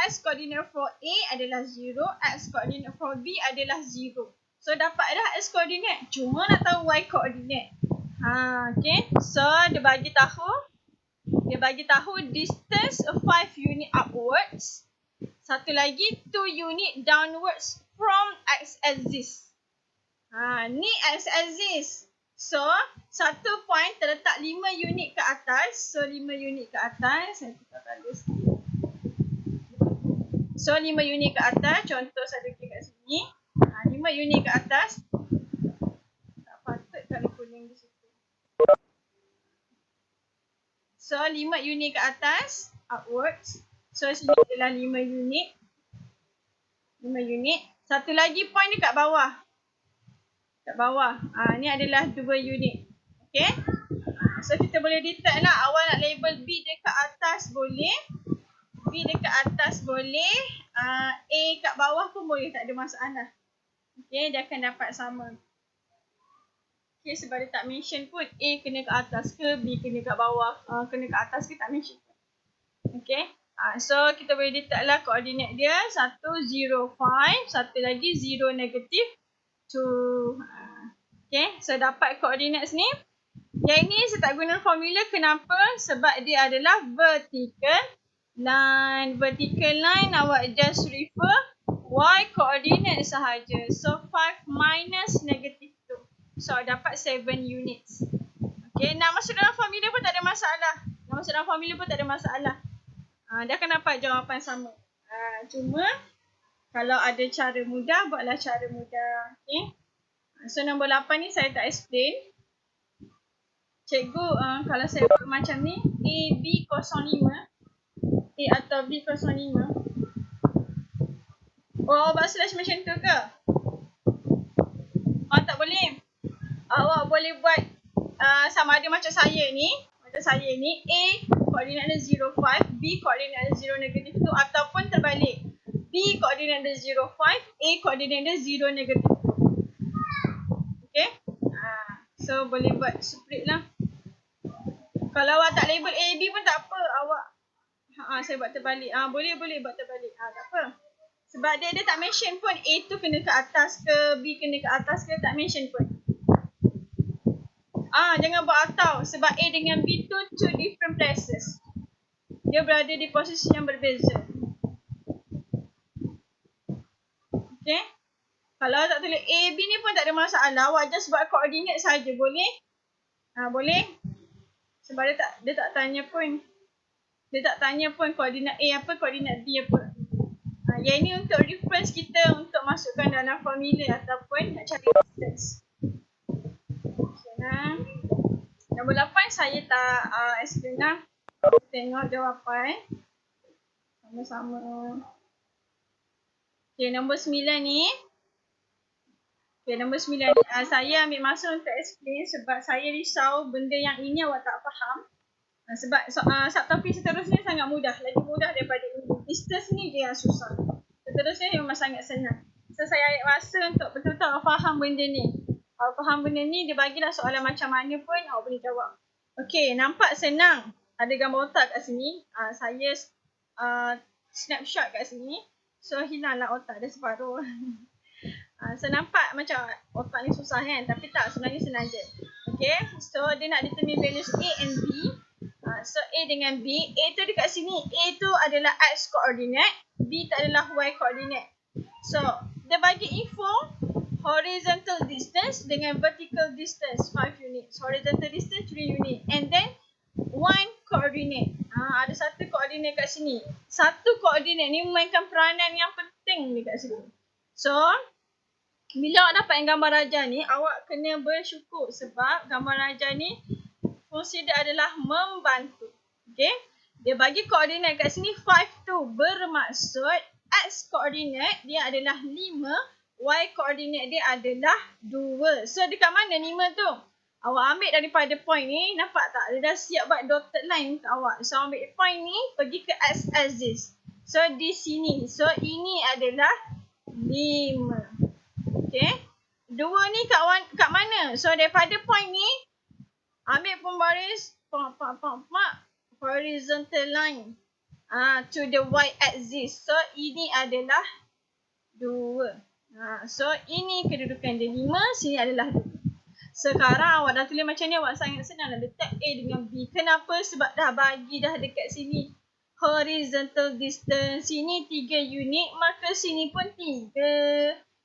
X coordinate for A adalah 0. X coordinate for B adalah 0. So, dapat dah X coordinate. Cuma nak tahu Y coordinate. Okay. So, dia bagi tahu distance 5 unit upwards. Satu lagi 2 unit downwards from X axis. Ni X axis. So, satu point terletak 5 unit ke atas. So, 5 unit ke atas. Saya tukar colour sikit. So, 5 unit ke atas. Contoh saya tukar kat sini. 5 unit ke atas. Tak patut colour kuning di situ. So, 5 unit ke atas. Upwards. So, sini adalah 5 unit. Satu lagi point dekat bawah. Ni adalah 2 unit. Okay. So, kita boleh detect lah. Awak nak label B dekat atas boleh. A kat bawah pun boleh. Tak ada masalah. Okay. Dia akan dapat sama. Okay. Sebab dia tak mention pun A kena ke atas ke, B kena kat bawah. Kena ke atas ke tak mention. Okay. So, kita boleh detect lah koordinat dia. 1, 0, 5. Satu lagi 0, negatif 2. Okay, so dapat koordinat ni. Yang ni saya tak guna formula. Kenapa? Sebab dia adalah vertical line. Vertical line awak just refer Y coordinate sahaja. So, 5 minus negatif 2. So, dapat 7 units. Okay, nak masuk dalam formula pun tak ada masalah. Dia akan dapat jawapan sama. Cuma, kalau ada cara mudah, buatlah cara mudah. Okay. So, nombor 8 ni saya tak explain. Cikgu kalau saya buat macam ni, A, B 05, A atau B 05. Oh, buat slash macam tu ke? Oh, tak boleh. Awak boleh buat sama ada macam saya ni. Macam saya ni, A koordinat dia 05, B koordinat dia 0 negatif tu, ataupun terbalik. B koordinat dia 05, A koordinat dia 0 negatif tu. Okay? So, boleh buat split lah. Kalau awak tak label A, B pun tak apa. Awak, saya buat terbalik. Boleh buat terbalik. Tak apa. Sebab dia tak mention pun A tu kena ke atas ke, B kena ke atas ke, tak mention pun. Jangan buat atau. Sebab A dengan B tu two different places. Dia berada di posisi yang berbeza. Okay? Kalau tak tulis A, B ni pun tak ada masalah. Awak just buat koordinat saja. Boleh? Boleh? Sebab dia tak tanya pun. Dia tak tanya pun koordinat A apa, koordinat B apa. Yang ni untuk reference kita untuk masukkan dalam formula ataupun nak cari distance. Okay, nombor 8 saya tak explain lah. Tengok jawapan. Sama-sama. Okay, nombor 9 ni. Okay, nombor 9 ni. Saya ambil masa untuk explain sebab saya risau benda yang ini awak tak faham. Sebab subtopik seterusnya sangat mudah. Lagi mudah daripada ini. Distance ni dia yang susah. Seterusnya memang sangat senang. So, saya ambil masa untuk betul-betul awak faham benda ni. Awak faham benda ni, dia bagilah soalan macam mana pun awak boleh jawab. Okay, nampak senang. Ada gambar otak kat sini. Saya snapshot kat sini. So, hilanglah otak dia separuh. So, nampak macam otak ni susah kan? Tapi tak, sebenarnya senang je. Okay, so dia nak determine values A and B. So, A dengan B. A tu dekat sini. A tu adalah X coordinate. B tu adalah Y coordinate. So, dia bagi info horizontal distance dengan vertical distance 5 units. Horizontal distance 3 unit. And then, one coordinate. Ada satu koordinat kat sini. Satu koordinat ni memainkan peranan yang penting dekat sini. So, bila awak dapat yang gambar raja ni, awak kena bersyukur sebab gambar raja ni fungsi dia adalah membantu. Okay? Dia bagi koordinat kat sini 5 tu bermaksud X koordinat dia adalah 5, Y koordinat dia adalah 2. So dekat mana 5 tu? Awak ambil daripada point ni, nampak tak? Dia dah siap buat dotted line untuk awak. So ambil point ni, pergi ke X axis. So di sini. So ini adalah 5. Okay? 2 ni kat mana? So daripada point ni, ambil pembaris horizontal line to the Y axis. So ini adalah 2. So ini kedudukan dia 5, sini adalah 2. Sekarang awak dah tulis macam ni, awak sangat senang nak letak A dengan B. Kenapa? Sebab dah bagi dah dekat sini horizontal distance. Sini 3 unit, maka sini pun 3.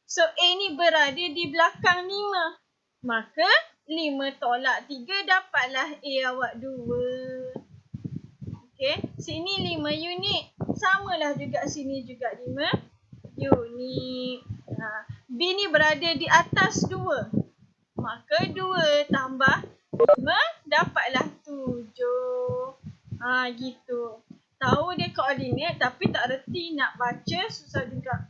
So A ni berada di belakang 5. Maka 5 tolak 3 dapatlah A awak 2. Okay, sini 5 unit. Samalah juga sini juga 5 unit. B ni berada di atas 2. Maka 2 tambah 5 dapatlah 7. Gitu. Tahu dia koordinat tapi tak reti nak baca, susah juga.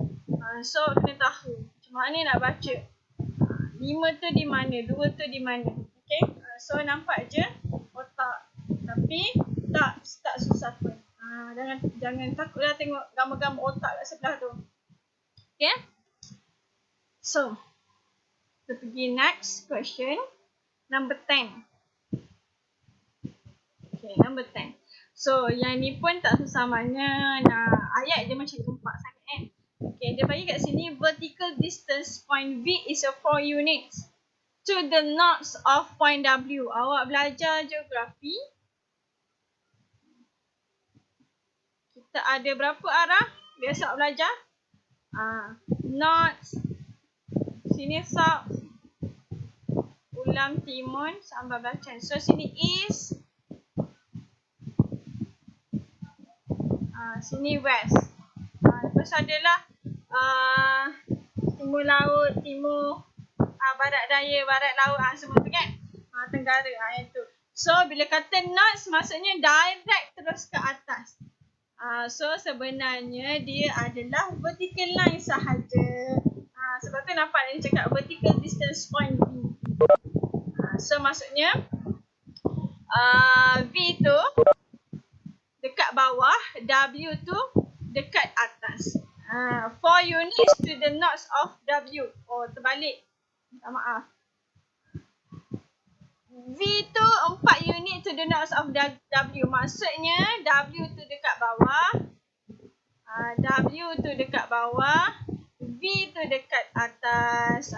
So kena tahu macam mana nak baca. 5 tu di mana, 2 tu di mana. Okay, so nampak je otak. Tapi tak susah pun. Jangan takutlah tengok gambar-gambar otak kat sebelah tu. Okay, so kita pergi next question. Number 10. Okay, number 10. So, yang ni pun tak susah mana. Ayat dia macam gempak sangat kan. Okay, dia bagi kat sini vertical distance point V is a 4 units to the north of point W. Awak belajar geografi. Kita ada berapa arah? Biasa awak belajar. North, sini south, ulam timur, sambil belacan. So, sini east, sini west. Lepas adalah timur laut, timur, barat daya, barat laut, semua tu kan. Tenggara, yang tu. So, bila kata nuts maksudnya direct terus ke atas. So, sebenarnya dia adalah vertical line sahaja. Sebab tu nampak dia cakap vertical distance point V. So, maksudnya V tu dekat bawah, W tu dekat atas. 4 units to the knots of W. Oh, terbalik. Minta maaf. V tu 4 unit to the knots of W. Maksudnya W tu dekat bawah, W tu dekat bawah, V tu dekat atas.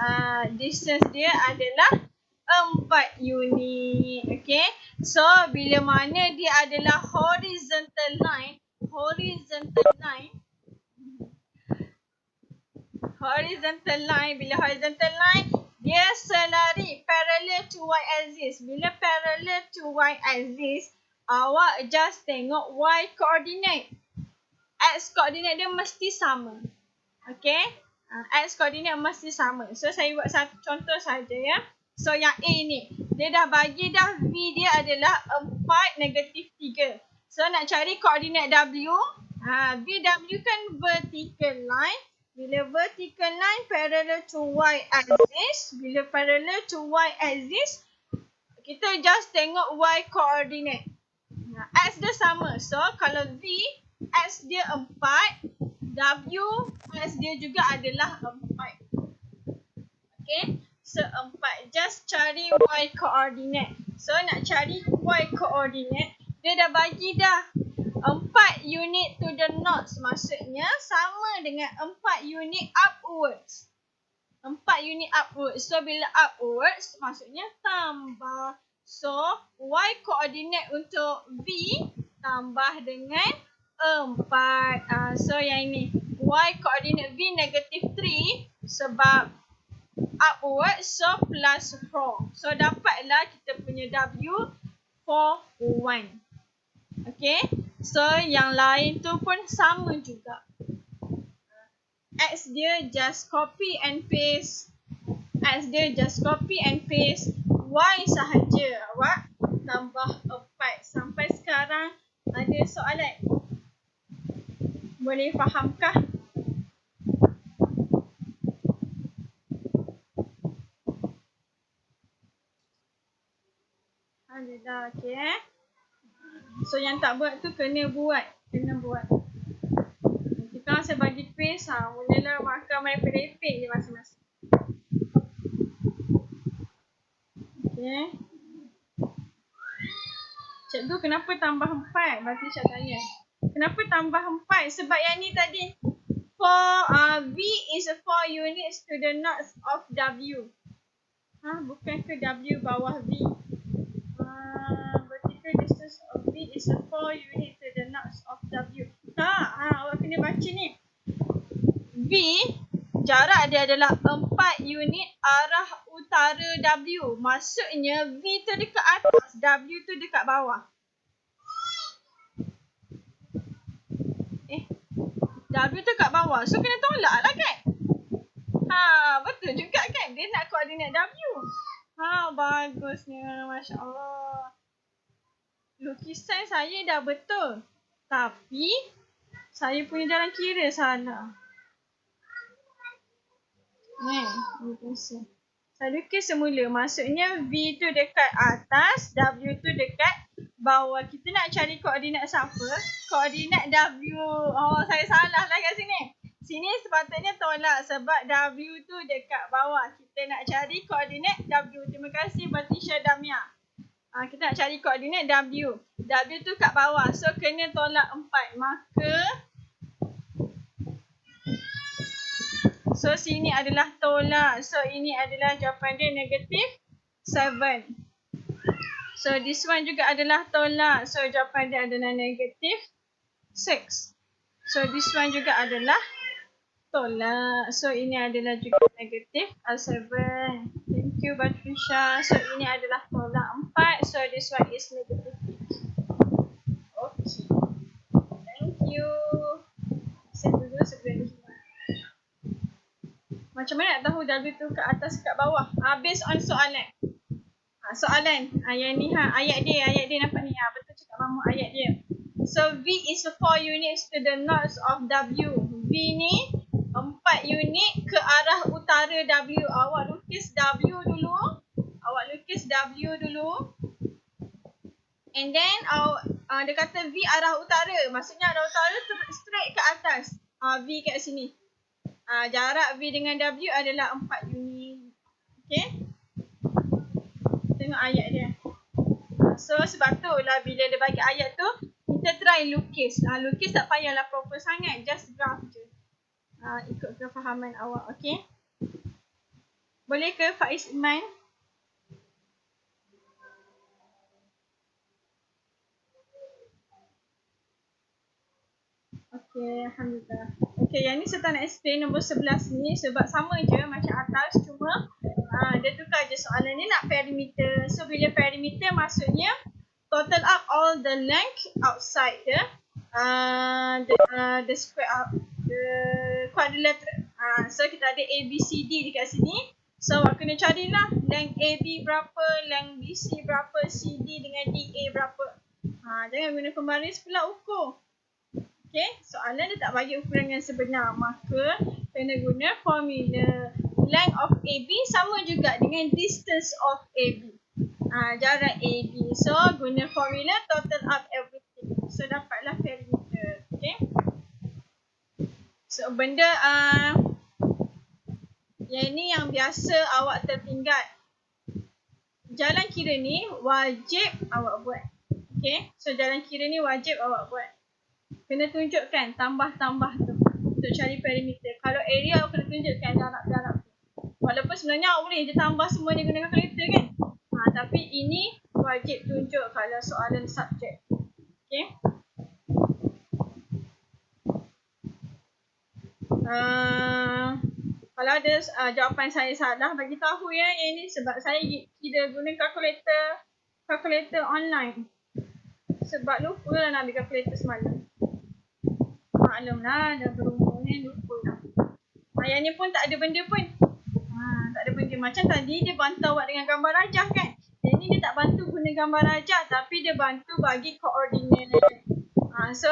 Distance dia adalah 4 unit. Okay. So, bila mana dia adalah horizontal line, bila horizontal line, dia selari parallel to y axis. Bila parallel to y axis, awak just tengok y coordinate. X coordinate dia mesti sama. Okay. X coordinate mesti sama. So, saya buat satu contoh saja ya. So, yang A ni, dia dah bagi dah V dia adalah 4, -3. So, nak cari koordinat W. VW kan vertical line. Bila vertical line parallel to y axis, bila parallel to y axis, kita just tengok y coordinate. X dia sama. So, kalau V, X dia 4, W, X dia juga adalah 4. Okay. So, 4. Just cari y coordinate. So, nak cari y coordinate, dia dah bagi dah 4 unit to the knots. Maksudnya sama dengan 4 unit upwards. 4 unit upwards. So, bila upwards, maksudnya tambah. So, y coordinate untuk V tambah dengan 4. So, yang ini. Y coordinate V -3 sebab upwards. So, plus 4. So, dapatlah kita punya W for 1. Okay. So, yang lain tu pun sama juga. X dia just copy and paste. Y sahaja awak tambah 4. Sampai sekarang ada soalan? Boleh fahamkah? Dah, okay. So, yang tak buat tu kena buat. Kita saya bagi quiz. Mulalah markah merepek-repek je masing-masing. Okay. Cikgu, kenapa tambah 4? Berarti saya tanya. Kenapa tambah 4? Sebab yang ni tadi. V is 4 units to the knots of W. Bukan ke W bawah V? Vertical distance of V is 4 units to the knots of W. Tak, awak kena baca ni. V, jarak dia adalah 4 unit arah utara W. Maksudnya V tu dekat atas, W tu dekat bawah. W tu dekat bawah. So, kena tolak lah kan? Betul juga kan? Dia nak koordinat W. Bagusnya. Masya Allah. Lukisan saya dah betul. Tapi, saya punya jalan kira salah. Saya lukis semula. Maksudnya V tu dekat atas, W tu dekat bawah. Kita nak cari koordinat siapa? Koordinat W. Saya salah lah kat sini. Sini sepatutnya tolak sebab W tu dekat bawah. Kita nak cari koordinat W. Terima kasih Batisha Damia. Kita nak cari koordinat W. W tu kat bawah. So, kena tolak 4. Maka, so, sini adalah tolak. So, ini adalah jawapan dia -7. So, this one juga adalah tolak. So, jawapan dia adalah -6. So, this one juga adalah tolak. So, ini adalah juga -7. Thank you, Batrisha. So, ini adalah tolak 4. So, this one is -6. Okay. Thank you. Saya dulu sebelum ni. Macam mana nak tahu W tu kat atas kat bawah? Based on soalan. Soalan. Yang ni ayat dia nampak ni. Betul cakap Mamu ayat dia. So V is 4 units to the north of W. V ni 4 unit ke arah utara W. Awak lukis W dulu. And then dia kata V arah utara. Maksudnya arah utara straight ke atas. V kat sini. Jarak V dengan W adalah 4 unit. Okay. Tengok ayat dia. So sebab tu lah bila dia bagi ayat tu, kita try lukis. Lukis tak payahlah proper sangat. Just draft je. Ikut kefahaman awak. Okay. Boleh ke Faiz Iman? Okay, Alhamdulillah. Okay, yang ni saya tak nak explain nombor 11 ni sebab sama je macam atas. Cuma dia tukar je soalan ni nak perimeter. So, bila perimeter maksudnya total up all the length outside the square up, the quadrilateral. So, kita ada A, B, C, D dekat sini. So, awak kena carilah length AB berapa, length BC berapa, CD dengan DA berapa. Jangan guna pembaris pula ukur. Okay, soalan dia tak bagi ukuran yang sebenar. Maka, kena guna formula. Length of AB sama juga dengan distance of AB. Jarak AB. So, guna formula total up everything. So, dapatlah perimeter. Okay. So, benda yang ni yang biasa awak tertinggal. Jalan kira ni wajib awak buat. Okay. So, jalan kira ni wajib awak buat. Kena tunjukkan tambah-tambah tu untuk cari perimeter. Kalau area awak kena tunjukkan darab-darab tu. Walaupun sebenarnya awak boleh je tambah semua dia gunakan kalkulator kan. Tapi ini wajib tunjuk kalau soalan subjek. Okay. Kalau ada jawapan saya salah, bagi tahu ya. Yang ni sebab saya tidak guna kalkulator online. Sebab lupa lah nak ambil kalkulator semalam. Maklumlah, dah berumur ni, lupa lah. Yang ni pun tak ada benda pun. Tak ada benda. Macam tadi dia bantu awak dengan gambar rajah kan. Yang ni dia tak bantu guna gambar rajah, tapi dia bantu bagi koordinat. So,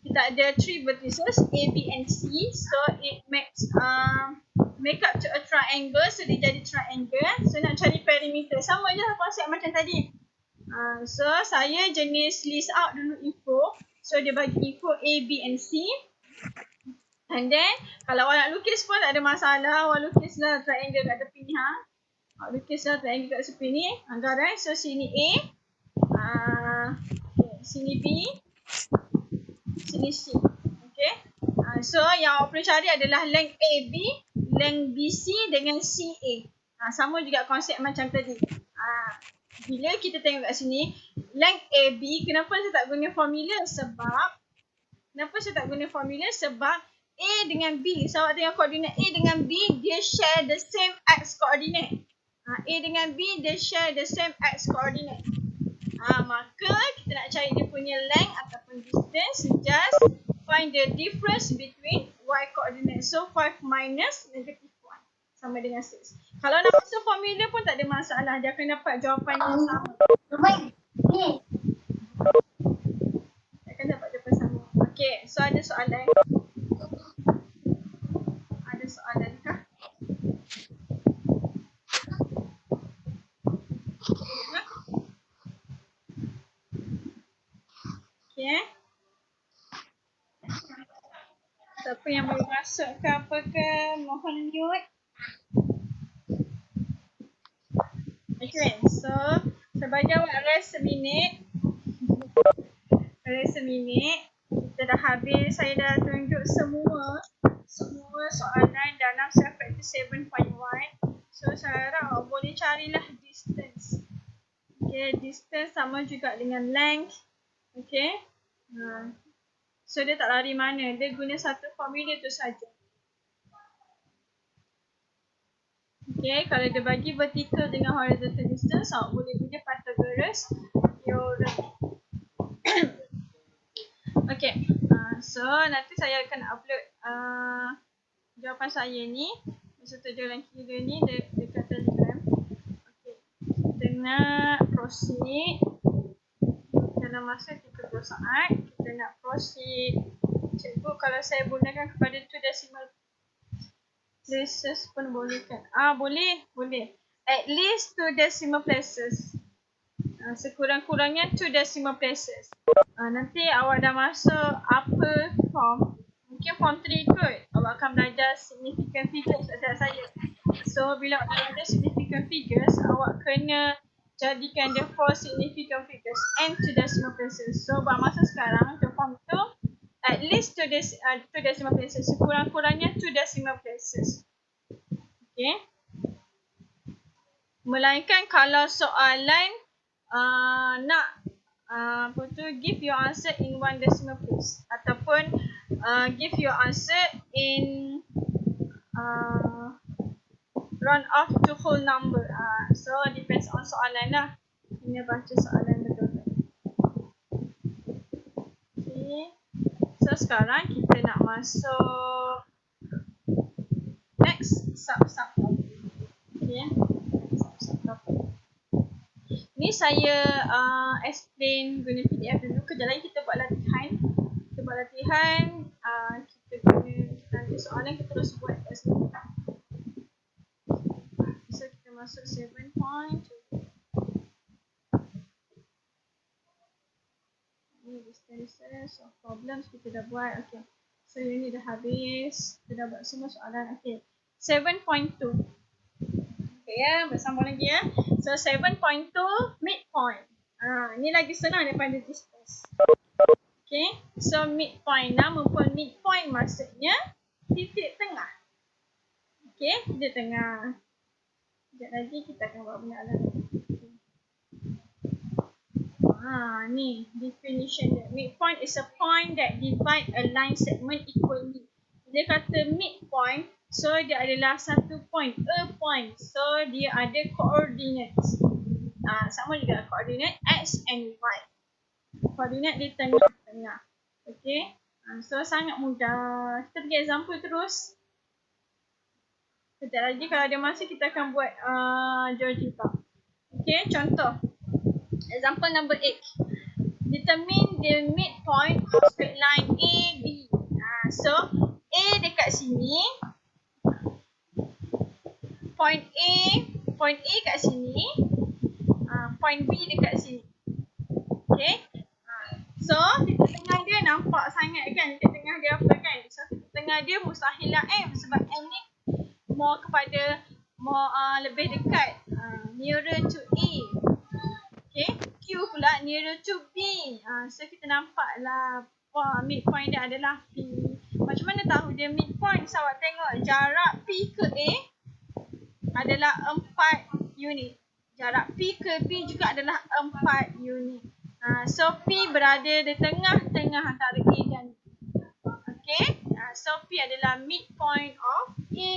kita ada 3 vertices, A, B and C. So, it makes make up to a triangle. So, dia jadi triangle. So, nak cari perimeter. Sama je konsep macam tadi. So, saya jenis list out dulu info. So, dia bagi info A, B and C. And then, kalau awak nak lukis pun tak ada masalah. Awak lukislah triangle kat tepi ni. Awak lukislah triangle kat tepi ni. Anggaran. So, sini A. Sini B. Sini C. Okay. So, yang awak perlu cari adalah length AB, length BC dengan CA. Sama juga konsep macam tadi. Bila kita tengok kat sini, length AB, kenapa saya tak guna formula? Sebab A dengan B. So, awak tengok koordinat A dengan B, dia share the same x coordinate. A dengan B, dia share the same x coordinate. Maka, kita nak cari dia punya length ataupun distance. Just find the difference between y coordinate. So, 5 minus negative 1. Sama dengan 6. Kalau nak masuk formula pun tak ada masalah. Dia akan dapat jawapan yang sama. Dia akan dapat jawapan sama. Okay, so ada soalan. Ada soalan kah? Okay. Siapa yang baru masuk ke apa ke, mohon mute. Okay, so sebagai awak rest seminit. Kita dah habis. Saya dah tunjuk semua soalan dalam self-practice 7.1. So, saya harap awak boleh carilah distance. Okay, distance sama juga dengan length. Okay. So, dia tak lari mana. Dia guna satu formula tu saja. Okay, kalau dia bagi vertical dengan horizontal distance, awak boleh guna Pythagoras theorem. Okay, so nanti saya akan upload jawapan saya ni beserta jalan kira ni dekat Telegram. Okay, tengok. nak proceed. Dalam masa 30 saat, kita nak proceed. Cikgu, kalau saya gunakan kepada 2 decimal places pun boleh kan? Boleh. At least 2 decimal places. Sekurang-kurangnya 2 decimal places. Nanti awak dah masuk upper form, mungkin form 3 kot, awak akan belajar significant figures atas saya. So bila awak belajar significant figures, awak kena jadikan dia 4 significant figures and 2 decimal places. So buat masa sekarang untuk form tu, at least 2 decimal places, sekurang-kurangnya 2 decimal places. Okay. Melainkan kalau soalan nak give your answer in 1 decimal place ataupun give your answer in round off to whole number. So depends on soalan lah. Kena baca soalan betul-betul. Okay. So sekarang kita nak masuk next sub topic. Okay. Sub topic. Ni saya explain guna PDF dulu. Kejap lagi kita buat latihan. Kita nanti soalan kita terus buat kat sini. So kita masuk 7 point. Ni distances of problems kita dah buat. Okay. So ini dah habis. Kita dah buat semua soalan. Okay. 7.2. Okay ya, bersambung lagi ya. So 7.2 midpoint. Ni lagi senang daripada distance. Okay, so midpoint, nama pun midpoint maksudnya titik tengah. Okay, titik tengah. Sekejap lagi kita akan buat benda lain. Ni definition dia. Midpoint is a point that divide a line segment equally. Dia kata midpoint, so dia adalah satu point, a point. So dia ada coordinates. Sama juga koordinat x and y. Koordinat di tengah-tengah. Okay. So sangat mudah. Kita pergi example terus. Sekejap lagi kalau ada masa kita akan buat GeoGebra. Okay, contoh. Example number 8. Determine the midpoint of straight line AB. So A dekat sini. Point A kat sini. Point B dekat sini. Okay. So titik tengah dia nampak sangat kan. Titik tengah dia apa kan. So titik tengah dia mustahilah M. Sebab M ni lebih dekat. Nearer to A. Okay. Q pula nearer to B. So kita nampaklah midpoint dia adalah P. Macam mana tahu dia midpoint? So awak tengok jarak P ke A adalah 4 unit. Jarak P ke B juga adalah 4 unit. So P berada di tengah-tengah antara A dan B. Okay. So P adalah midpoint of A.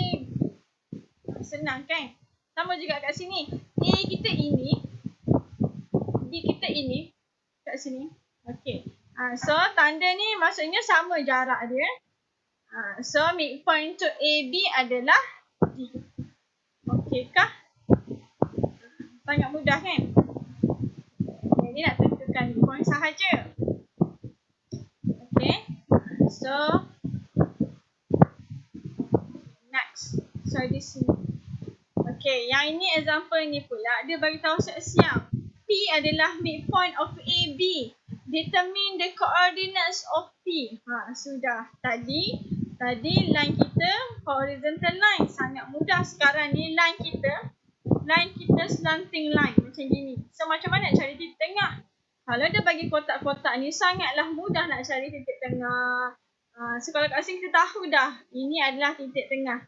Senang kan? Sama juga kat sini. A kita ini. B kita ini. Kat sini. Okay. So tanda ni maksudnya sama jarak dia. So midpoint to AB adalah D. Okay kah? Sangat mudah kan? Jadi nak tentukan midpoint sahaja. Okay. So next. So di sini. Okay, yang ini example ni pula dia bagi tahu siap-siap. P adalah midpoint of AB. Determine the coordinates of P. Sudah. Tadi line kita horizontal line. Sangat mudah. Sekarang ni line kita slanting line macam gini. So macam mana nak cari titik tengah? Kalau dia bagi kotak-kotak ni sangatlah mudah nak cari titik tengah. So kalau kat sini kita tahu dah. Ini adalah titik tengah.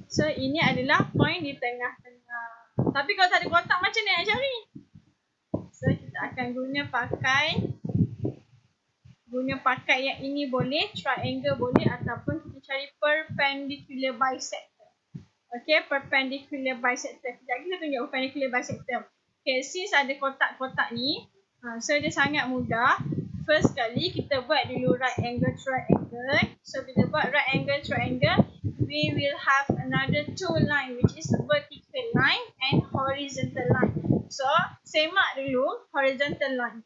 So ini adalah point di tengah-tengah. Tapi kalau tak ada kotak macam mana nak cari? So kita akan guna pakai yang ini boleh, triangle boleh ataupun kita cari perpendicular bisector. Okay, perpendicular bisector. Sekejap kita tunjuk perpendicular bisector. Okay, since ada kotak-kotak ni, so dia sangat mudah. first kali kita buat dulu right angle triangle. So bila buat right angle triangle, we will have another two line which is vertical line and horizontal line. So semak dulu horizontal line.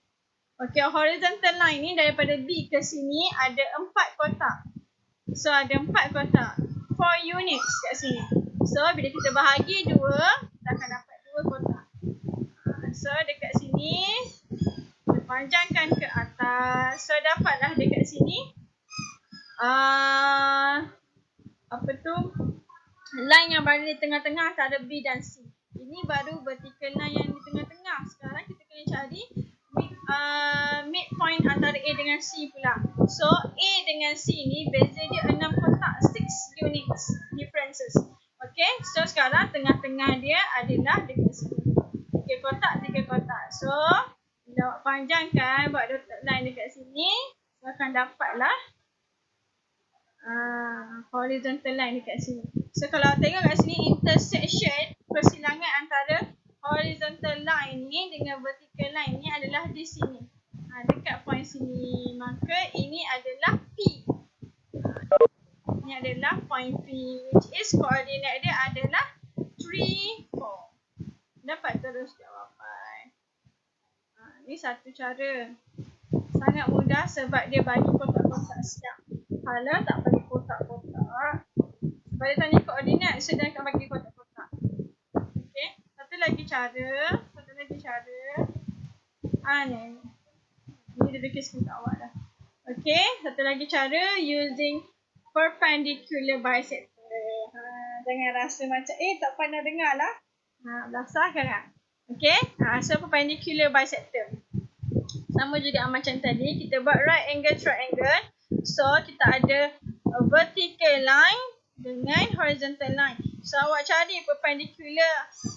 Okay, horizontal line ni daripada B ke sini ada 4 kotak. So ada 4 kotak, 4 units kat sini. So bila kita bahagi 2, kita akan dapat 2 kotak. So dekat sini kita panjangkan ke atas. So dapatlah dekat sini apa tu, line yang berada di tengah-tengah antara B dan C. Ini baru vertical line yang di tengah-tengah. Sekarang kita kena cari midpoint antara A dengan C pula. So A dengan C ni beza dia 6 kotak, 6 units differences. Okay, so sekarang tengah-tengah dia adalah dekat sini. 3 kotak, 3 kotak. So bila awak panjangkan, buat dotted line dekat sini, so akan dapatlah horizontal line dekat sini. So kalau tengok kat sini, intersection, persilangan antara horizontal line ni dengan vertical line ni adalah di sini, dekat point sini. Maka ini adalah P. Ini adalah point P, which is koordinat dia adalah 3, 4. Dapat terus jawapan. Ini satu cara. Sangat mudah sebab dia bagi kotak-kotak siap. Kalau tak bagi kotak-kotak, sebab dia tanya koordinat, so dia akan bagi kotak-kotak. Okay, satu lagi cara. Ni dia bagi screen kat awak dah. Okay, satu lagi cara using perpendicular bisector. Jangan rasa macam tak pernah dengar lah. Belasah kan? Okay, so perpendicular bisector. Sama juga macam tadi, kita buat right angle triangle. So kita ada vertical line dengan horizontal line. So awak cari perpendicular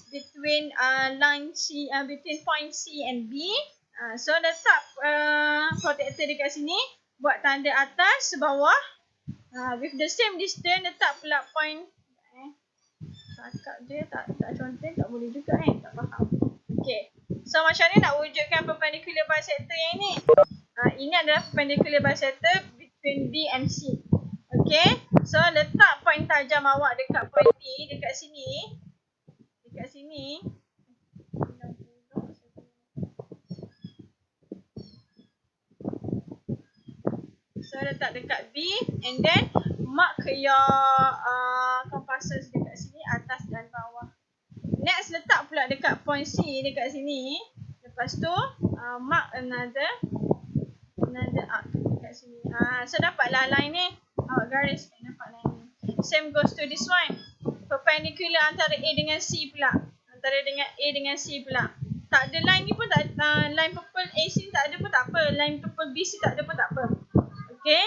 between line C, between point C and B. So letak protector dekat sini, buat tanda atas bawah. With the same distance, letak pula point. Cakap je tak contoh tak boleh juga tak faham. Okay, so macam ni nak wujudkan perpendicular bisector yang ini. Ini adalah perpendicular bisector between B and C. Okay, so letak point tajam awak dekat point B, dekat sini. So letak dekat B and then mark your compasses dekat sini, atas dan bawah. Next letak pula dekat point C dekat sini. Lepas tu mark another arc dekat sini. So dapatlah line ni. Awak gariskan, dapat line ni. Same goes to this one. Perpendicular antara A dengan C pula. Tak ada line ni pun tak line purple AC tak ada pun tak apa. Line purple BC tak ada pun tak apa. Okay,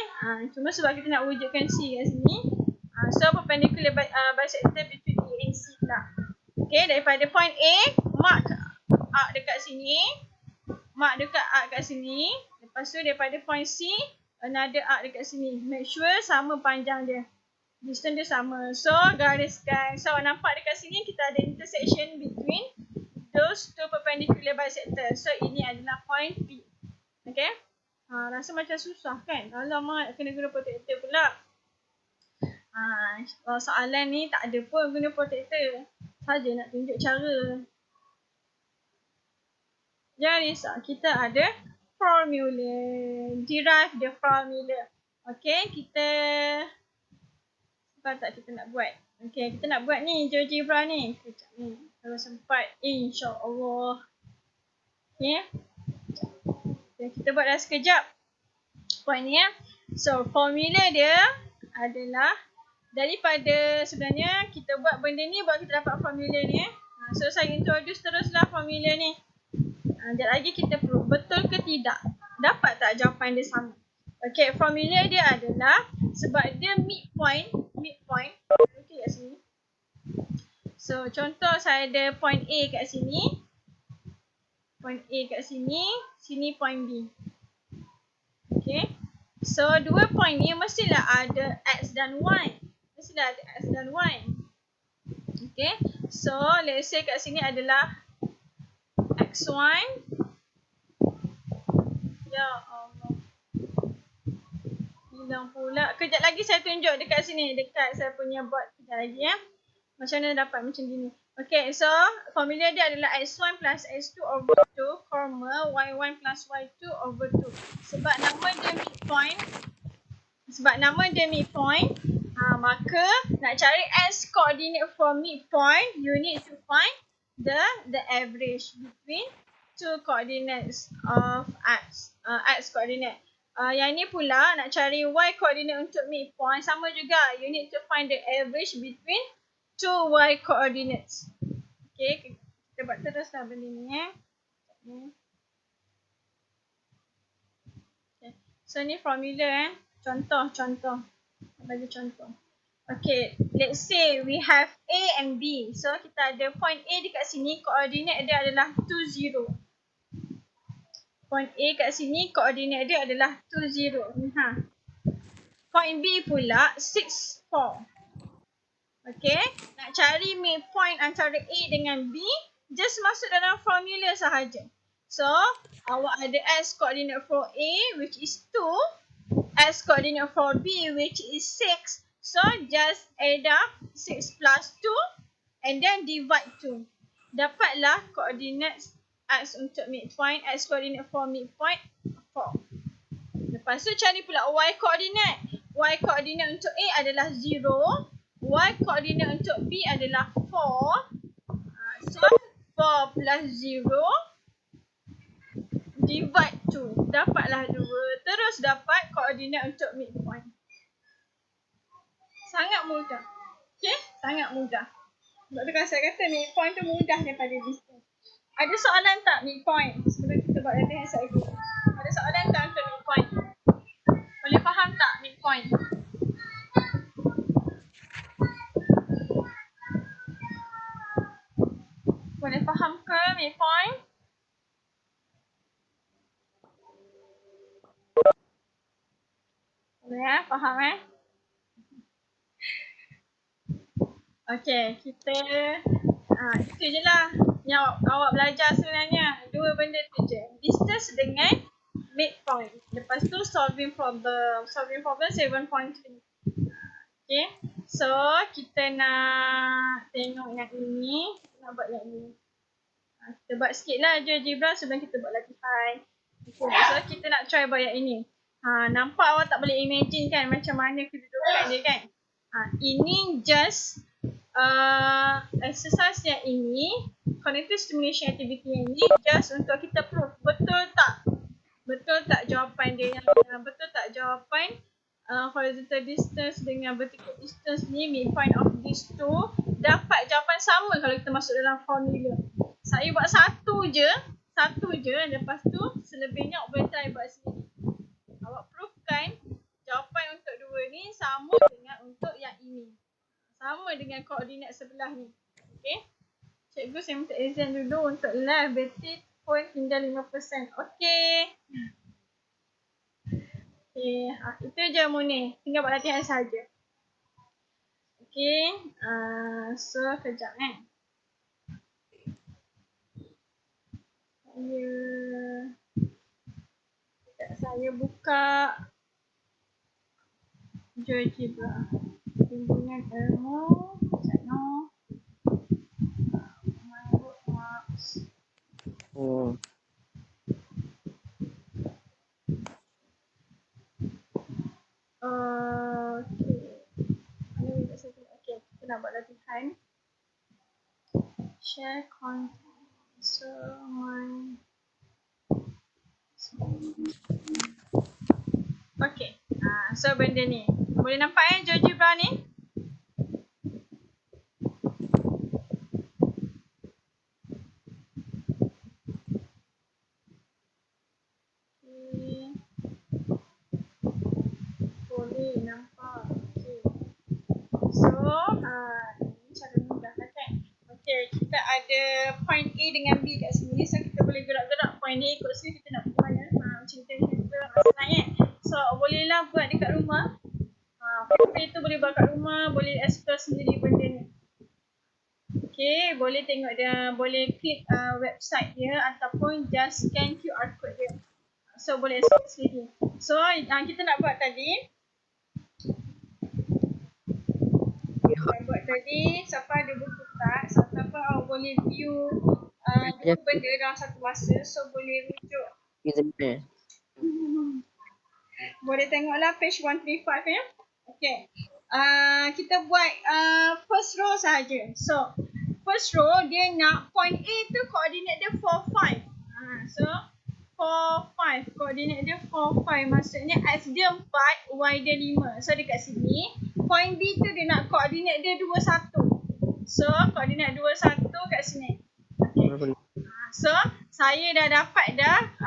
cuma sebab kita nak wujudkan C kat sini. So perpendicular bisector between A and C pula. Okay, daripada point A, mark arc dekat sini. Lepas tu daripada point C, another arc dekat sini. Make sure sama panjang dia. Distance dia sama. So gariskan. So nampak dekat sini kita ada intersection between those two perpendicular bisector. So ini adalah point P. Okay. Rasa macam susah kan? Alamak, kena guna protector pula. Soalan ni tak ada pun guna protector. Saja nak tunjuk cara. Jangan risau, kita ada formula. Derive the formula. Okay, sebab tak kita nak buat. Okay, kita nak buat ni, GeoGebra ni. Kejap ni, kalau sempat, insyaAllah. Okay. Kita buat dah sekejap point ni So formula dia adalah daripada sebenarnya kita buat benda ni buat kita dapat formula ni So saya introduce teruslah formula ni. Sekejap lagi kita prove betul ke tidak, dapat tak jawapan dia sama. Okay, formula dia adalah sebab dia midpoint okay kat sini. So contoh saya ada point A kat sini, sini point B. Okay. So dua point ni mestilah ada X dan Y. Okay. So let's say kat sini adalah X1. Ya Allah. Hilang pula. Kejap lagi saya tunjuk dekat sini. Dekat saya punya board. Kejap lagi ya. Macam mana dapat macam gini. Okay, so formula dia adalah x1 plus x2 over 2, comma y1 plus y2 over 2. Sebab nama dia midpoint, maka nak cari x coordinate for midpoint, you need to find the average between two coordinates of x coordinate. Yang ni pula nak cari y coordinate untuk midpoint, sama juga, you need to find the average between two y coordinates. Okay, kita buat teruslah benda ni Okay. So ni formula contoh. Bagi contoh. Okay, let's say we have A and B. So kita ada point A dekat sini, koordinat dia adalah 2, 0. Point A kat sini, koordinat dia adalah 2, 0. Point B pula 6, 4. Okay, nak cari midpoint antara A dengan B, just masuk dalam formula sahaja. So, awak ada x coordinate for A which is 2, x coordinate for B which is 6. So, just add up 6 plus 2 and then divide 2. Dapatlah koordinat x untuk midpoint, x coordinate for midpoint 4. Lepas tu cari pula y coordinate. Y coordinate untuk A adalah 0. Y koordinat untuk B adalah 4. So, 4 plus 0 divide 2. Dapatlah 2. Terus dapat koordinat untuk midpoint. Sangat mudah. Okay? Sangat mudah. Sebab tu kan saya kata midpoint tu mudah daripada distance. Ada soalan tak midpoint? Sebelum kita buat latihan lagi. Ada soalan tak untuk midpoint? Boleh faham tak midpoint? Boleh faham ke midpoint? Boleh faham Okay, kita itu je lah yang awak belajar sebenarnya. Dua benda tu je. Distance dengan midpoint. Lepas tu solving problem 7.3. Okay, so kita nak tengok yang ini. Kita nak buat yang ini. Kita buat sikit lah GeoGebra sebelum kita buat latihan. Okay, so kita nak try buat yang ini. Nampak awak tak boleh imagine kan macam mana kedudukan dia kan? Ini just exercise yang ini, cognitive stimulation activity yang ini just untuk kita prove betul tak jawapan dia, betul tak jawapan horizontal distance dengan vertical distance ni, midpoint of these two dapat jawapan sama kalau kita masuk dalam formula. Saya buat satu je, lepas tu selebihnya awak boleh try buat sendiri. Awak provekan jawapan untuk dua ni sama dengan untuk yang ini. Sama dengan koordinat sebelah ni. Okay. Cikgu saya minta izin dulu untuk live battery phone tinggal 5%. Okay. Okay. Itu je Munir. Tinggal buat latihan saja. Okay. So, kejap Saya buka GeoGebra. Timbunan ilmu, channel, my bookmarks. Okay, kita nak buat latihan. Share content. So, okay, so benda ni. Boleh nampak GeoGebra ni? Boleh nampak. Okay. So, ini cara mudah lah kan? Okay, kita ada point A dengan B kat sini. So, kita boleh gerak-gerak point A ikut sini kita nak pergi mana. Macam kita senang So, bolehlah buat dekat rumah. Paper tu boleh buat kat rumah, boleh explore sendiri benda ni. Okay, boleh tengok dia, boleh klik website dia ataupun just scan QR code dia. So, boleh explore sendiri. So, yang kita nak buat tadi, buat tadi. Siapa ada buku tak, siapa awak boleh view dua benda dalam satu masa. So boleh rujuk. Boleh tengoklah page 135 ya. Okay. Kita buat first row saja. So first row dia nak point A tu koordinat dia 4, 5. So 4, 5. Koordinat dia 4, 5. Maksudnya X dia 4, Y dia 5. So dekat sini, point B tu dia nak koordinat dia 2, 1. So koordinat 2, 1 kat sini. Okay. So saya dah dapat dah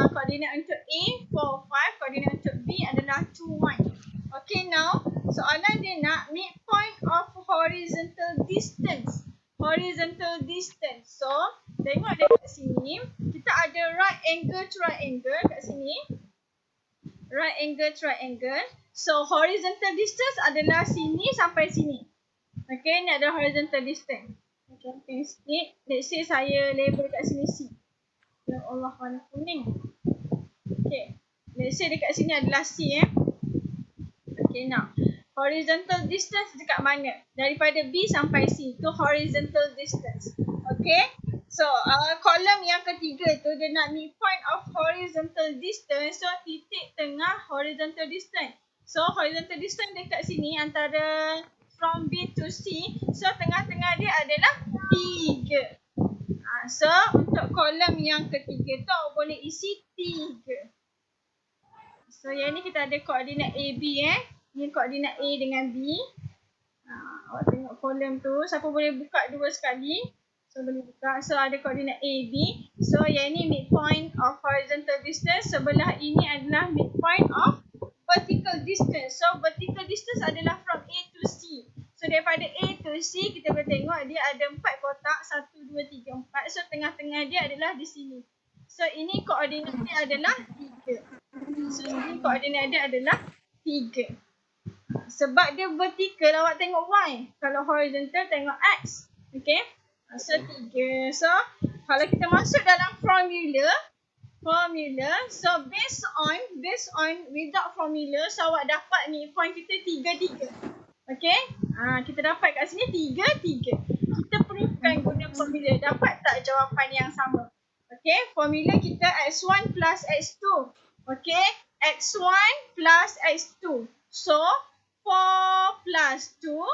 koordinat untuk A 4, 5. Koordinat untuk B adalah 2, 1. Okay, now soalan dia nak midpoint of horizontal distance. Horizontal distance. So tengok dekat sini, kita ada right angle triangle kat sini. Right angle triangle. So horizontal distance adalah sini sampai sini. Okay, ni ada horizontal distance. Contoh sikit, let's say saya label kat sini C. Ya Allah, warna kuning. Okay, let's say dekat sini adalah C Okay, now horizontal distance dekat mana? Daripada B sampai C. Itu horizontal distance. Okay, so kolom yang ketiga tu dia nak midpoint of horizontal distance. So titik tengah horizontal distance. So horizontal distance dekat sini antara from B to C. So tengah-tengah dia adalah 3. So untuk kolom yang ketiga tu boleh isi 3. So yang ni kita ada koordinat AB Ni koordinat A dengan B. Awak tengok kolom tu. Siapa boleh buka dua sekali? So boleh buka. So ada koordinat A, B. So yang ni midpoint of horizontal distance. Sebelah ini adalah midpoint of vertical distance. So vertical distance adalah from A to C. So daripada A to C kita boleh tengok dia ada 4 kotak. 1, 2, 3, 4. So tengah-tengah dia adalah di sini. So ini koordinat dia adalah 3. So ini koordinat dia adalah 3. Sebab dia vertikal, awak tengok Y. Kalau horizontal, tengok X. Okay. So 3. So kalau kita masuk dalam formula. So based on without formula, so awak dapat ni point kita 3, 3. Okay. Kita dapat kat sini 3, 3. Kita perlukan guna formula. Dapat tak jawapan yang sama? Okay. Formula kita X1 plus X2. Okay. X1 plus X2. So 4 plus 2,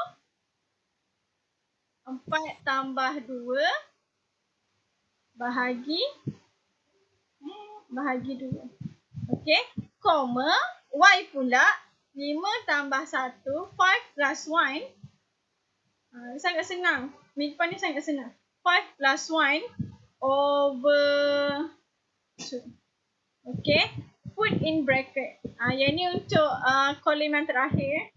4 tambah 2, bahagi 2. Okey, koma, Y pula, 5 tambah 1, 5 plus 1. Sangat senang. Midpoint ni sangat senang. 5 plus 1 over 2. Okey, put in bracket. Yang ni untuk kolom yang terakhir.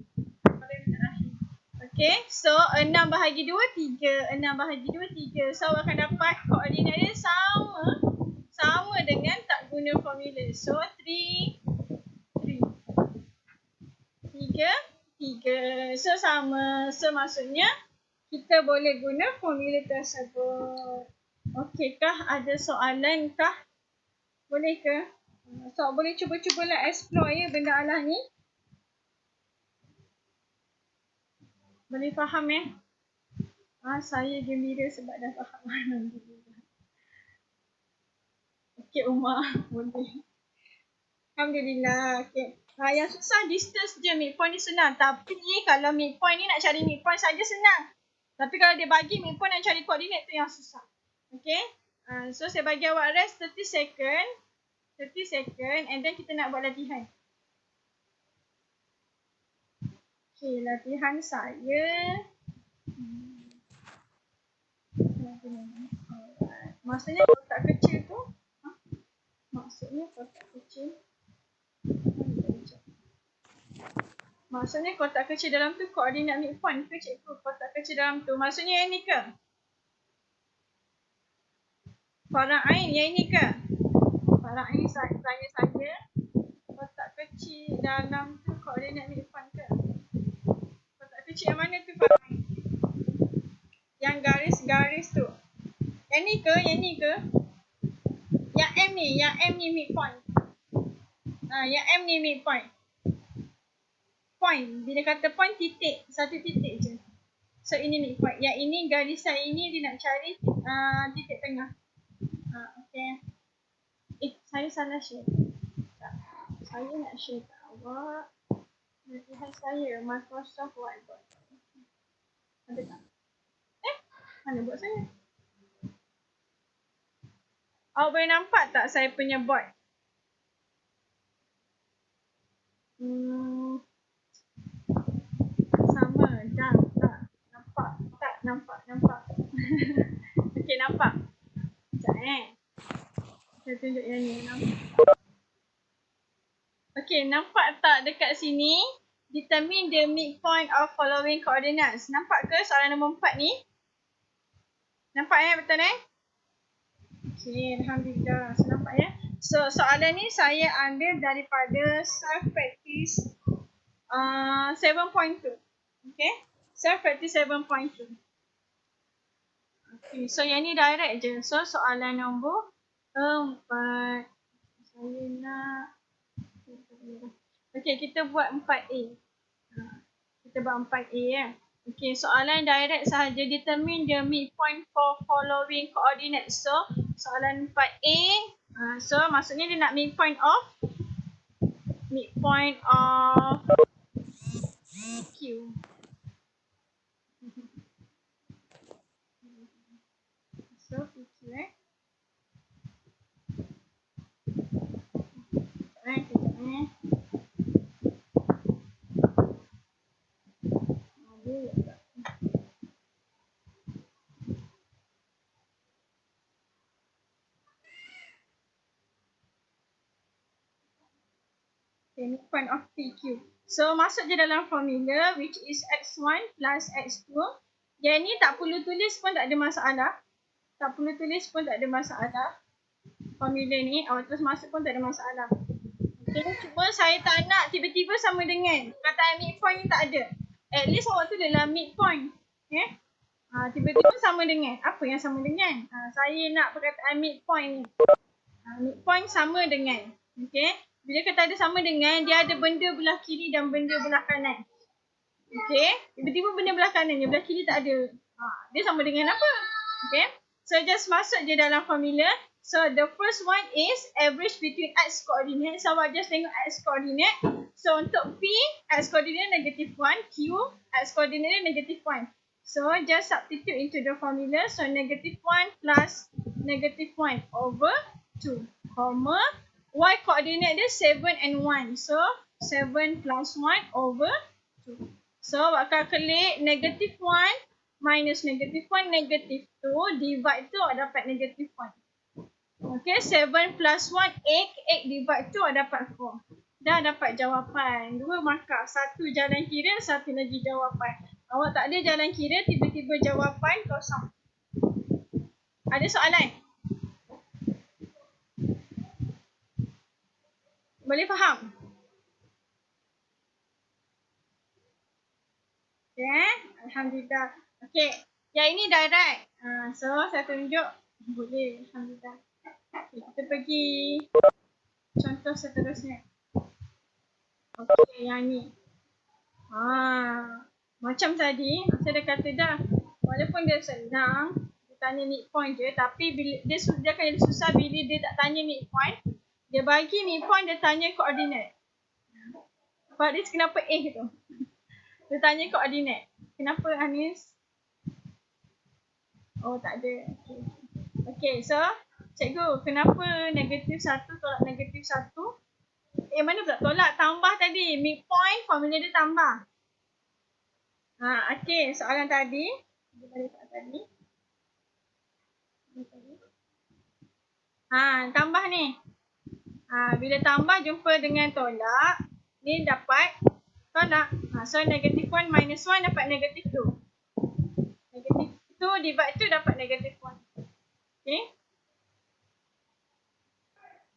Okay, so 6 bahagi 2, 3. 6 bahagi 2, 3. So awak akan dapat koordinat dia sama dengan tak guna formula. So 3, 3. 3. So sama. So maksudnya kita boleh guna formula tersebut. Okey kah? Ada soalan kah? Boleh ke? So boleh cuba-cubalah explore benda Allah ni. Boleh faham saya gembira sebab dah faham. Alhamdulillah. Okey Umar, boleh. Alhamdulillah. Okey. Yang susah distance je, midpoint ni senang. Tapi kalau midpoint ni nak cari midpoint saja senang. Tapi kalau dia bagi midpoint nak cari koordinat tu yang susah. Okey. So saya bagi awak rest 30 second. 30 second and then kita nak buat latihan. Okay, latihan saya. Maksudnya kotak kecil tu. Maksudnya kotak kecil. Maksudnya kotak kecil dalam tu koordinat midpoint ke cikgu? Kotak kecil dalam tu. Maksudnya yang ni ke? Farang Ain yang ini ke? Farang Ain tanya saya. Kotak kecil dalam tu koordinat midpoint ke? Kecil yang mana tu Farang Ain? Yang garis-garis tu. Yang ni ke? Yang ni ke? Yang M ni. Yang M ni midpoint. Yang M ni midpoint. Point. Bila kata point, titik. Satu titik je. So ini midpoint. Yang ini garisan ini dia nak cari titik tengah. Okay. Saya salah share. Saya nak share kat awak. Lihat saya Microsoft Whiteboard. Ada tak? Mana buat saya? Awak boleh nampak tak saya punya board? Sama. Dah. Tak. Nampak. Tak. Nampak. Okey, nampak. Sekejap saya tunjuk yang ni. Nampak. Okey, nampak tak dekat sini? Determine the midpoint of following coordinates. Nampak ke soalan nombor 4 ni? Nampak betul Okey, alhamdulillah. So, nampak So, soalan ni saya ambil daripada self practice 7.2. Okey. Self practice 7.2. Okey, so yang ni direct je. So, soalan nombor 4. Saya nak okey, kita buat 4A. Kita buat 4A Okey, soalan direct sahaja. Determine the midpoint for following coordinates. So, soalan 4A. So, maksudnya dia nak midpoint of Q. So, PQ midpoint of PQ. So, masuk je dalam formula which is X1 plus X2. Yang ni tak perlu tulis pun tak ada masalah. Formula ni, terus masuk pun tak ada masalah. Okay, cuma saya tak nak tiba-tiba sama dengan. Perkataan midpoint ni tak ada. At least awak tu dalam midpoint. Okay? Tiba-tiba sama dengan. Apa yang sama dengan? Saya nak perkataan midpoint ni. Midpoint sama dengan. Okay? Bila kata ada sama dengan, dia ada benda belah kiri dan benda belah kanan. Okay? Tiba-tiba benda belah kanan je, belah kiri tak ada. Dia sama dengan apa? Okay? So, just masuk je dalam formula. So, the first one is average between x coordinate. So, awak just tengok x coordinate. So, untuk P, x coordinate negative 1. Q, x coordinate negative 1. So, just substitute into the formula. So, negative 1 plus negative 1 over 2. Comma, y coordinate dia 7 and 1. So, 7 plus 1 over 2. So, awak calculate negative 1 minus negative 1, negative 2. Divide 2, awak dapat negative 1. Okay, 7 plus 1, 8. 8 divide 2, awak dapat 4. Dah dapat jawapan. 2 markah. 1 jalan kira, 1 lagi jawapan. Awak tak ada jalan kira, tiba-tiba jawapan kosong. Ada soalan? Boleh faham? Okay, alhamdulillah. Okay, yang ini direct. So, saya tunjuk. Boleh, alhamdulillah. Okay, kita pergi contoh seterusnya. Okay, yang ni. Macam tadi, saya dah kata dah. Walaupun dia senang, dia tanya midpoint je. Tapi bila dia akan jadi susah bila dia tak tanya midpoint. Dia bagi midpoint, dia tanya koordinat. Faris, kenapa A tu? Dia tanya koordinat. Kenapa, Anis? Oh, tak ada. Okay, so cikgu, kenapa negatif 1 tolak negatif 1? Mana pula tolak? Tambah tadi. Midpoint, formula dia tambah. Okay, soalan tadi. Kita balik soalan tadi. Tambah ni. Bila tambah jumpa dengan tolak, ni dapat tolak. So, negatif 1 minus 1 dapat negatif 2. Negatif 2 divide 2 dapat negatif 1. Okay.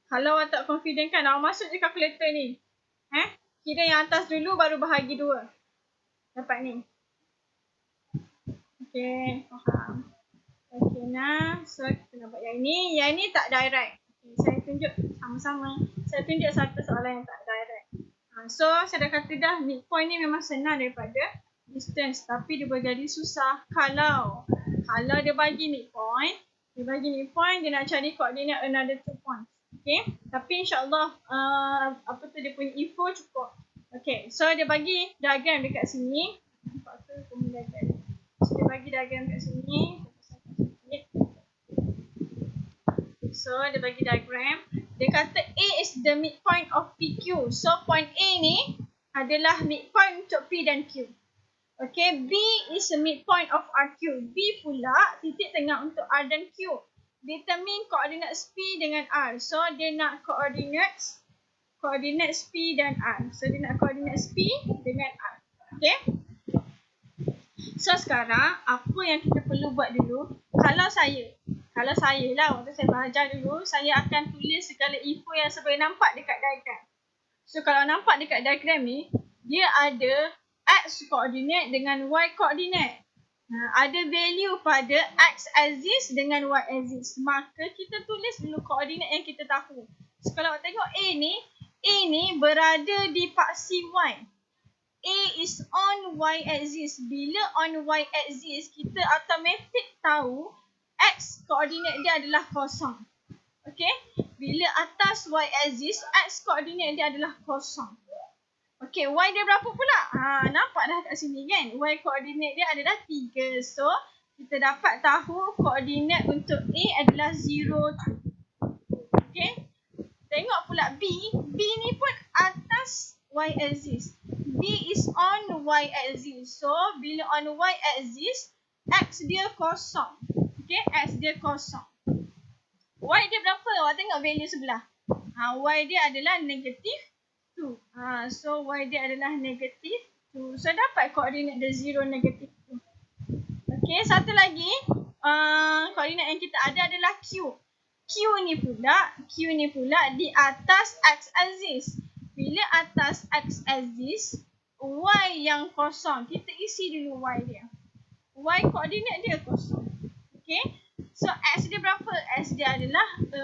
Kalau awak tak confident kan, awak masuk je calculator ni. Kira yang atas dulu baru bahagi 2. Dapat ni. Okay, faham. Okay, nah. So, kita nak buat yang ni. Yang ni tak direct. Okay, saya tunjuk sama-sama. Saya tunjuk satu soalan yang tak direct. So, saya dah kata dah midpoint ni memang senang daripada distance. Tapi dia boleh jadi susah kalau dia bagi midpoint, dia nak cari koordinat another 2 points. Okay, tapi insyaAllah dia punya info cukup. Okay, so dia bagi diagram dekat sini. So dia bagi diagram dekat sini. So dia bagi diagram. Dia kata A is the midpoint of PQ. So point A ni adalah midpoint untuk P dan Q. Okay, B is the midpoint of RQ. B pula titik tengah untuk R dan Q. Determine coordinates P dengan R. So dia nak coordinates P dan R. So dia nak coordinates P dengan R. Okay. So sekarang apa yang kita perlu buat dulu? Kalau saya lah, waktu saya belajar dulu, saya akan tulis segala info yang saya boleh nampak dekat diagram. So kalau nampak dekat diagram ni, dia ada X koordinat dengan Y koordinat. Ada value pada X axis dengan Y axis. Maka kita tulis dulu koordinat yang kita tahu. So kalau tengok A ni berada di paksi Y. A is on Y axis. Bila on Y axis, kita automatic tahu X koordinat dia adalah kosong. Okay. Bila atas Y axis, X koordinat dia adalah kosong. Okay, Y dia berapa pula? Nampak dah kat sini kan? Y koordinat dia adalah 3. So, kita dapat tahu koordinat untuk A adalah 0. Okay. Tengok pula B. B ni pun atas Y axis. B is on Y axis. So, bila on Y axis, X dia kosong. Okay, X dia kosong. Y dia berapa? Awak tengok value sebelah. Y dia adalah negatif 2. So, Y dia adalah negatif 2. So, dapat koordinat dia 0, negatif 2. Okay, satu lagi. Koordinat yang kita ada adalah Q. Q ni pula di atas X axis. Bila atas X axis, Y yang kosong. Kita isi dulu Y dia. Y koordinat dia kosong. Okay. So, X dia berapa? X dia adalah 4.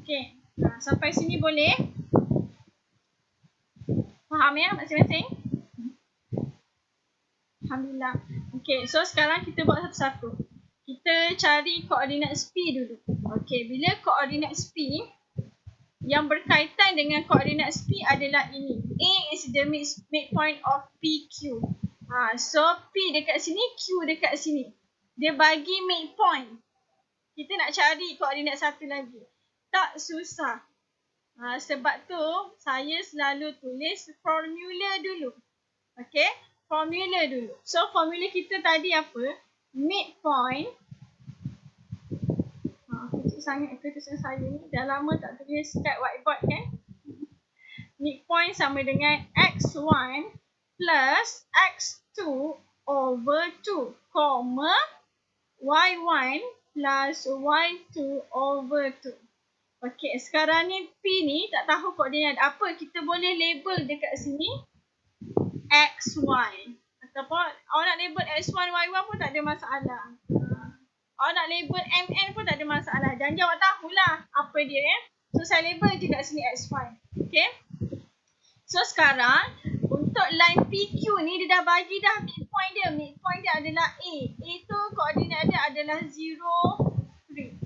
Okay. Sampai sini boleh? Faham ya masing-masing? Alhamdulillah. Okay. So, sekarang kita buat satu-satu. Kita cari koordinat P dulu. Okay. Bila koordinat P yang berkaitan dengan koordinat P adalah ini. A is the midpoint of PQ. So, P dekat sini, Q dekat sini. Dia bagi midpoint. Kita nak cari koordinat satu lagi. Tak susah. Sebab tu, saya selalu tulis formula dulu. Okay? Formula dulu. So, formula kita tadi apa? Midpoint. Kecil sangat ketulisan saya ni. Dah lama tak tulis kat whiteboard kan? Midpoint sama dengan X1 plus X2 over 2, comma Y1 plus Y2 over 2. Okey, sekarang ni P ni tak tahu koordinat apa. Kita boleh label dekat sini XY. Ataupun awak nak label X1, Y1 pun tak ada masalah. Awak nak label MN pun tak ada masalah. Janji awak tahulah apa dia ya. So, saya label je kat sini XY. Okey. So, sekarang untuk line PQ ni dia dah bagi dah midpoint dia. Midpoint dia adalah A. A tu koordinat dia adalah 0, 3.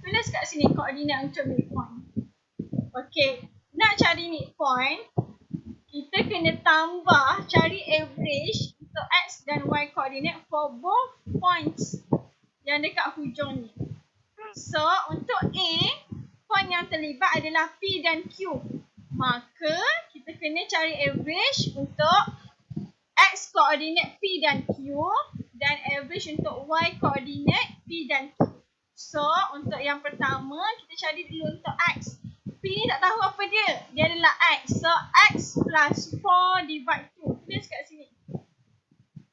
Tulis kat sini koordinat untuk midpoint. Okey. Nak cari midpoint, kita kena tambah cari average untuk X dan Y koordinat for both points yang dekat hujung ni. So, untuk A, point yang terlibat adalah P dan Q. Maka, kita kena cari average untuk X koordinat P dan Q dan average untuk Y koordinat P dan Q. So, untuk yang pertama, kita cari dulu untuk X. P ni tak tahu apa dia. Dia adalah X. So, X plus 4 divide 2. Tulis kat sini.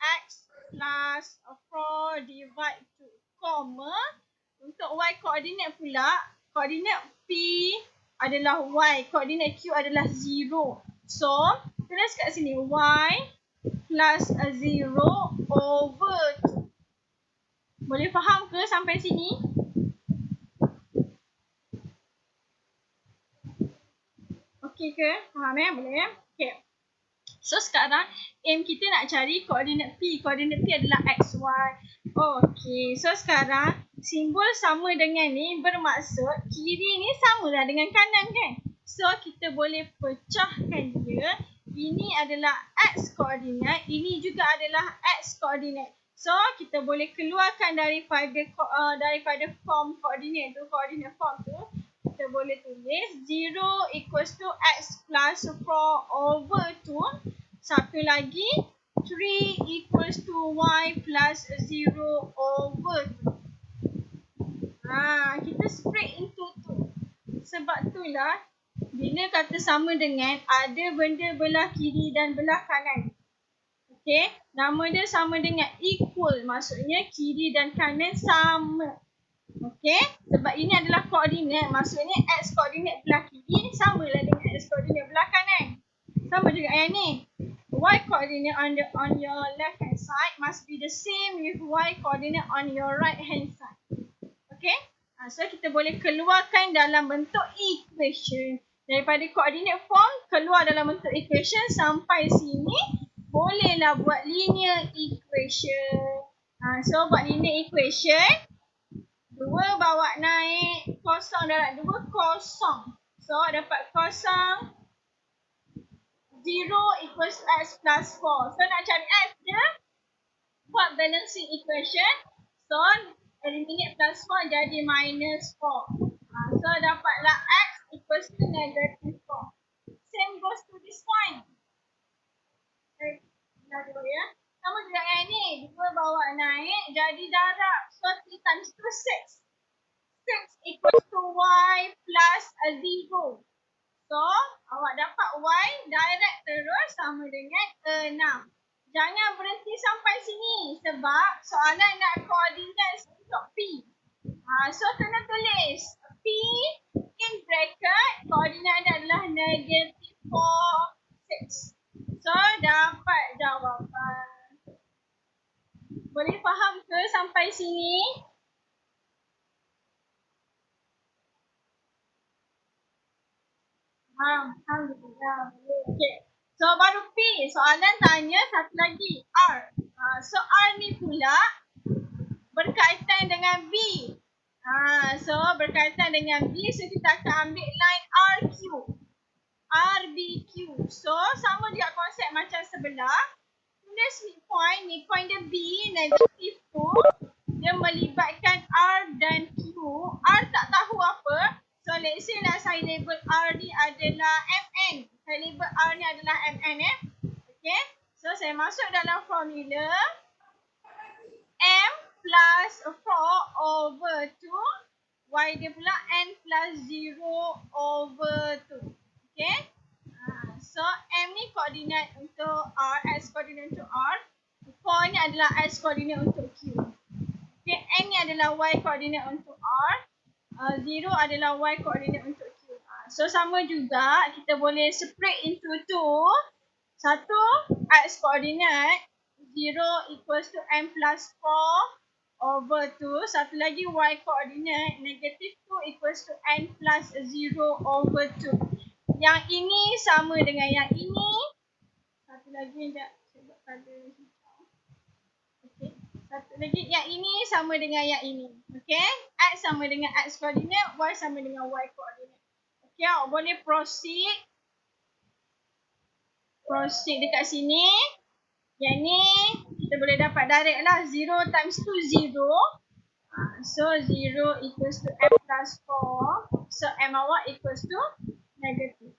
X plus 4 divide 2. Comma. Untuk Y koordinat pula, koordinat P adalah Y. Koordinat Q adalah 0. So, tulis kat sini. Y plus 0 over 2. Boleh faham ke sampai sini? Okey ke? Faham ya? Boleh ya? Okey. So sekarang aim kita nak cari koordinat P. Koordinat P adalah x, y. Okey, so sekarang simbol sama dengan ni bermaksud kiri ni samalah dengan kanan kan. So kita boleh pecahkan dia. Ini adalah x koordinat, ini juga adalah x koordinat. So kita boleh keluarkan daripada form koordinat tu, koordinat form tu. Kita boleh tulis 0 equals to x plus 4 over 2. Satu lagi 3 equals to y plus 0 over 2. Kita split into 2. Sebab itulah bila kata sama dengan ada benda belah kiri dan belah kanan. Okey, nama dia sama dengan equal, maksudnya kiri dan kanan sama. Okey, sebab ini adalah koordinat, maksudnya x koordinat belah kiri samalah dengan x koordinat belah kanan. Sama juga yang ni. Y coordinate on your left hand side must be the same with y coordinate on your right hand side. Okay? So kita boleh keluarkan dalam bentuk equation. Daripada coordinate form keluar dalam bentuk equation sampai sini bolehlah buat linear equation. So buat linear equation, 2 bawa naik, kosong darab 2 kosong. So dapat kosong 0 equals x plus 4. So nak cari x je, buat balancing equation. So eliminate plus 4 jadi minus 4. So dapatlah x equals to negative 4. Same goes to this one. Ya. Sama juga yang ni, 2 bawa naik jadi darab. So 3 times 2 6. 6 equals to y plus 0. So, awak dapat y direct terus sama dengan 6. Jangan berhenti sampai sini sebab soalan nak koordinat untuk P. So, kena tulis P in bracket, koordinat dia adalah negative 4, 6. So, dapat jawapan. Boleh faham ke sampai sini? Alhamdulillah. Okay. So baru P. Soalan tanya satu lagi. R. So R ni pula berkaitan dengan B. So berkaitan dengan B. So kita akan ambil line RQ. RBQ. So sama juga konsep macam sebelah. Tulis midpoint dia B, negative 2. Dia melibatkan R dan Q. R tak tahu apa. So let's say lah saya label R ni adalah MN. Saya label R ni adalah MN Okay. So saya masuk dalam formula. M plus 4 over 2. Y dia pula N plus 0 over 2. Okay. So M ni koordinat untuk R. X koordinat untuk R. 4 ni adalah X koordinat untuk Q. Okay. N ni adalah Y koordinat untuk R. 0 adalah y koordinat untuk Q. So sama juga kita boleh split into 2. Satu x koordinat 0 equals to m plus 4 over 2. Satu lagi y koordinat negative 2 equals to n plus 0 over 2. Yang ini sama dengan yang ini. Satu lagi sekejap saya buat pada satu lagi, yang ini sama dengan yang ini. Okay. X sama dengan X koordinat, Y sama dengan Y koordinat. Okay, awak boleh proceed. Proceed dekat sini. Yang ni, kita boleh dapat direct lah. 0 times 2, 0. So, 0 equals to M plus 4. So, M awak equals to negative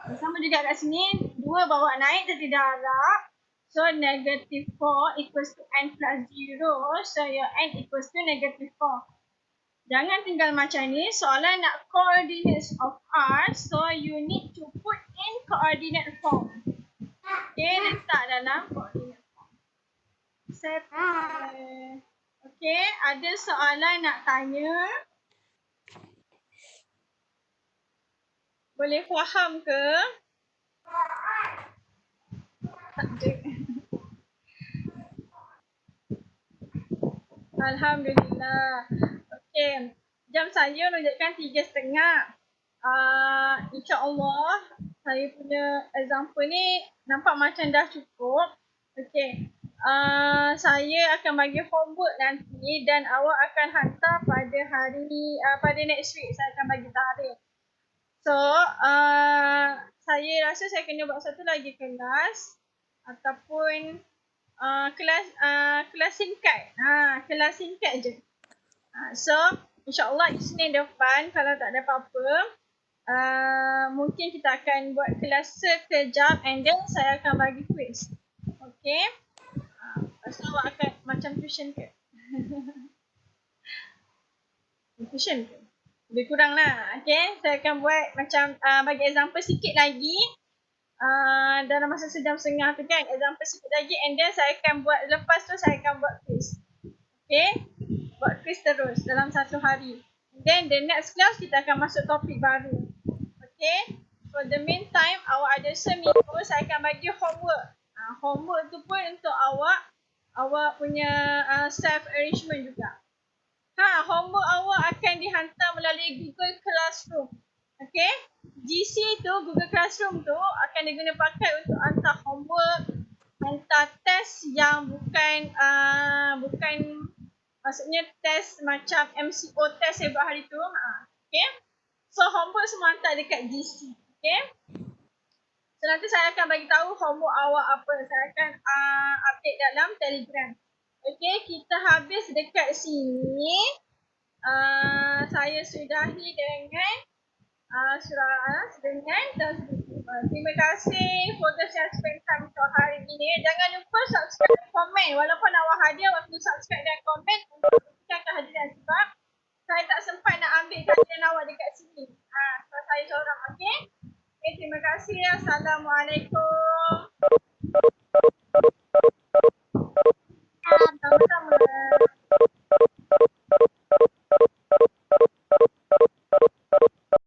4. Sama juga kat sini. 2 bawa naik jadi darab. So, negative 4 equals to n plus 0. So, your n equals to negative 4. Jangan tinggal macam ni. Soalan nak coordinates of R. So, you need to put in coordinate form. Okay, letak dalam coordinate form. Okay, ada soalan nak tanya? Boleh faham ke? Tak ada. Alhamdulillah. Okey, jam saya menunjukkan 3.30. InsyaAllah saya punya example ni nampak macam dah cukup. Okay. Saya akan bagi homework nanti dan awak akan hantar pada hari pada next week. Saya akan bagi tarikh. So, saya rasa saya kena buat satu lagi kelas ataupun kelas singkat. Kelas singkat je. So, insyaAllah Isnin depan kalau tak ada apa-apa, mungkin kita akan buat kelas sekejap and then saya akan bagi quiz. Okay? Lepas tu awak akan macam tuition ke? Tuition ke? Lebih kurang lah. Okay? Saya akan buat macam bagi example sikit lagi. Dalam masa sejam setengah tu kan, example sikit lagi and then saya akan buat, lepas tu saya akan buat quiz. Okay? Buat quiz terus dalam satu hari. Then the next class kita akan masuk topik baru. Okay? For the meantime, awak ada seminggu saya akan bagi homework. Homework tu pun untuk awak punya self arrangement juga. Homework awak akan dihantar melalui Google Classroom. Okay? GC tu, Google Classroom tu akan diguna pakai untuk hantar homework, hantar test yang bukan maksudnya test macam MCO test saya buat hari tu. Okay? So homework semua hantar dekat GC. Okay? So nanti saya akan bagi tahu homework awak apa. Saya akan update dalam Telegram. Okay, kita habis dekat sini. Saya sudahi dengan terima kasih fokus yang spend time untuk hari ini. Jangan lupa subscribe dan komen. Walaupun awak hadir waktu subscribe dan komen untuk berikan kehadiran sebab saya tak sempat nak ambil kehadiran awak dekat sini. Sebab saya seorang. Okay, terima kasih. Assalamualaikum.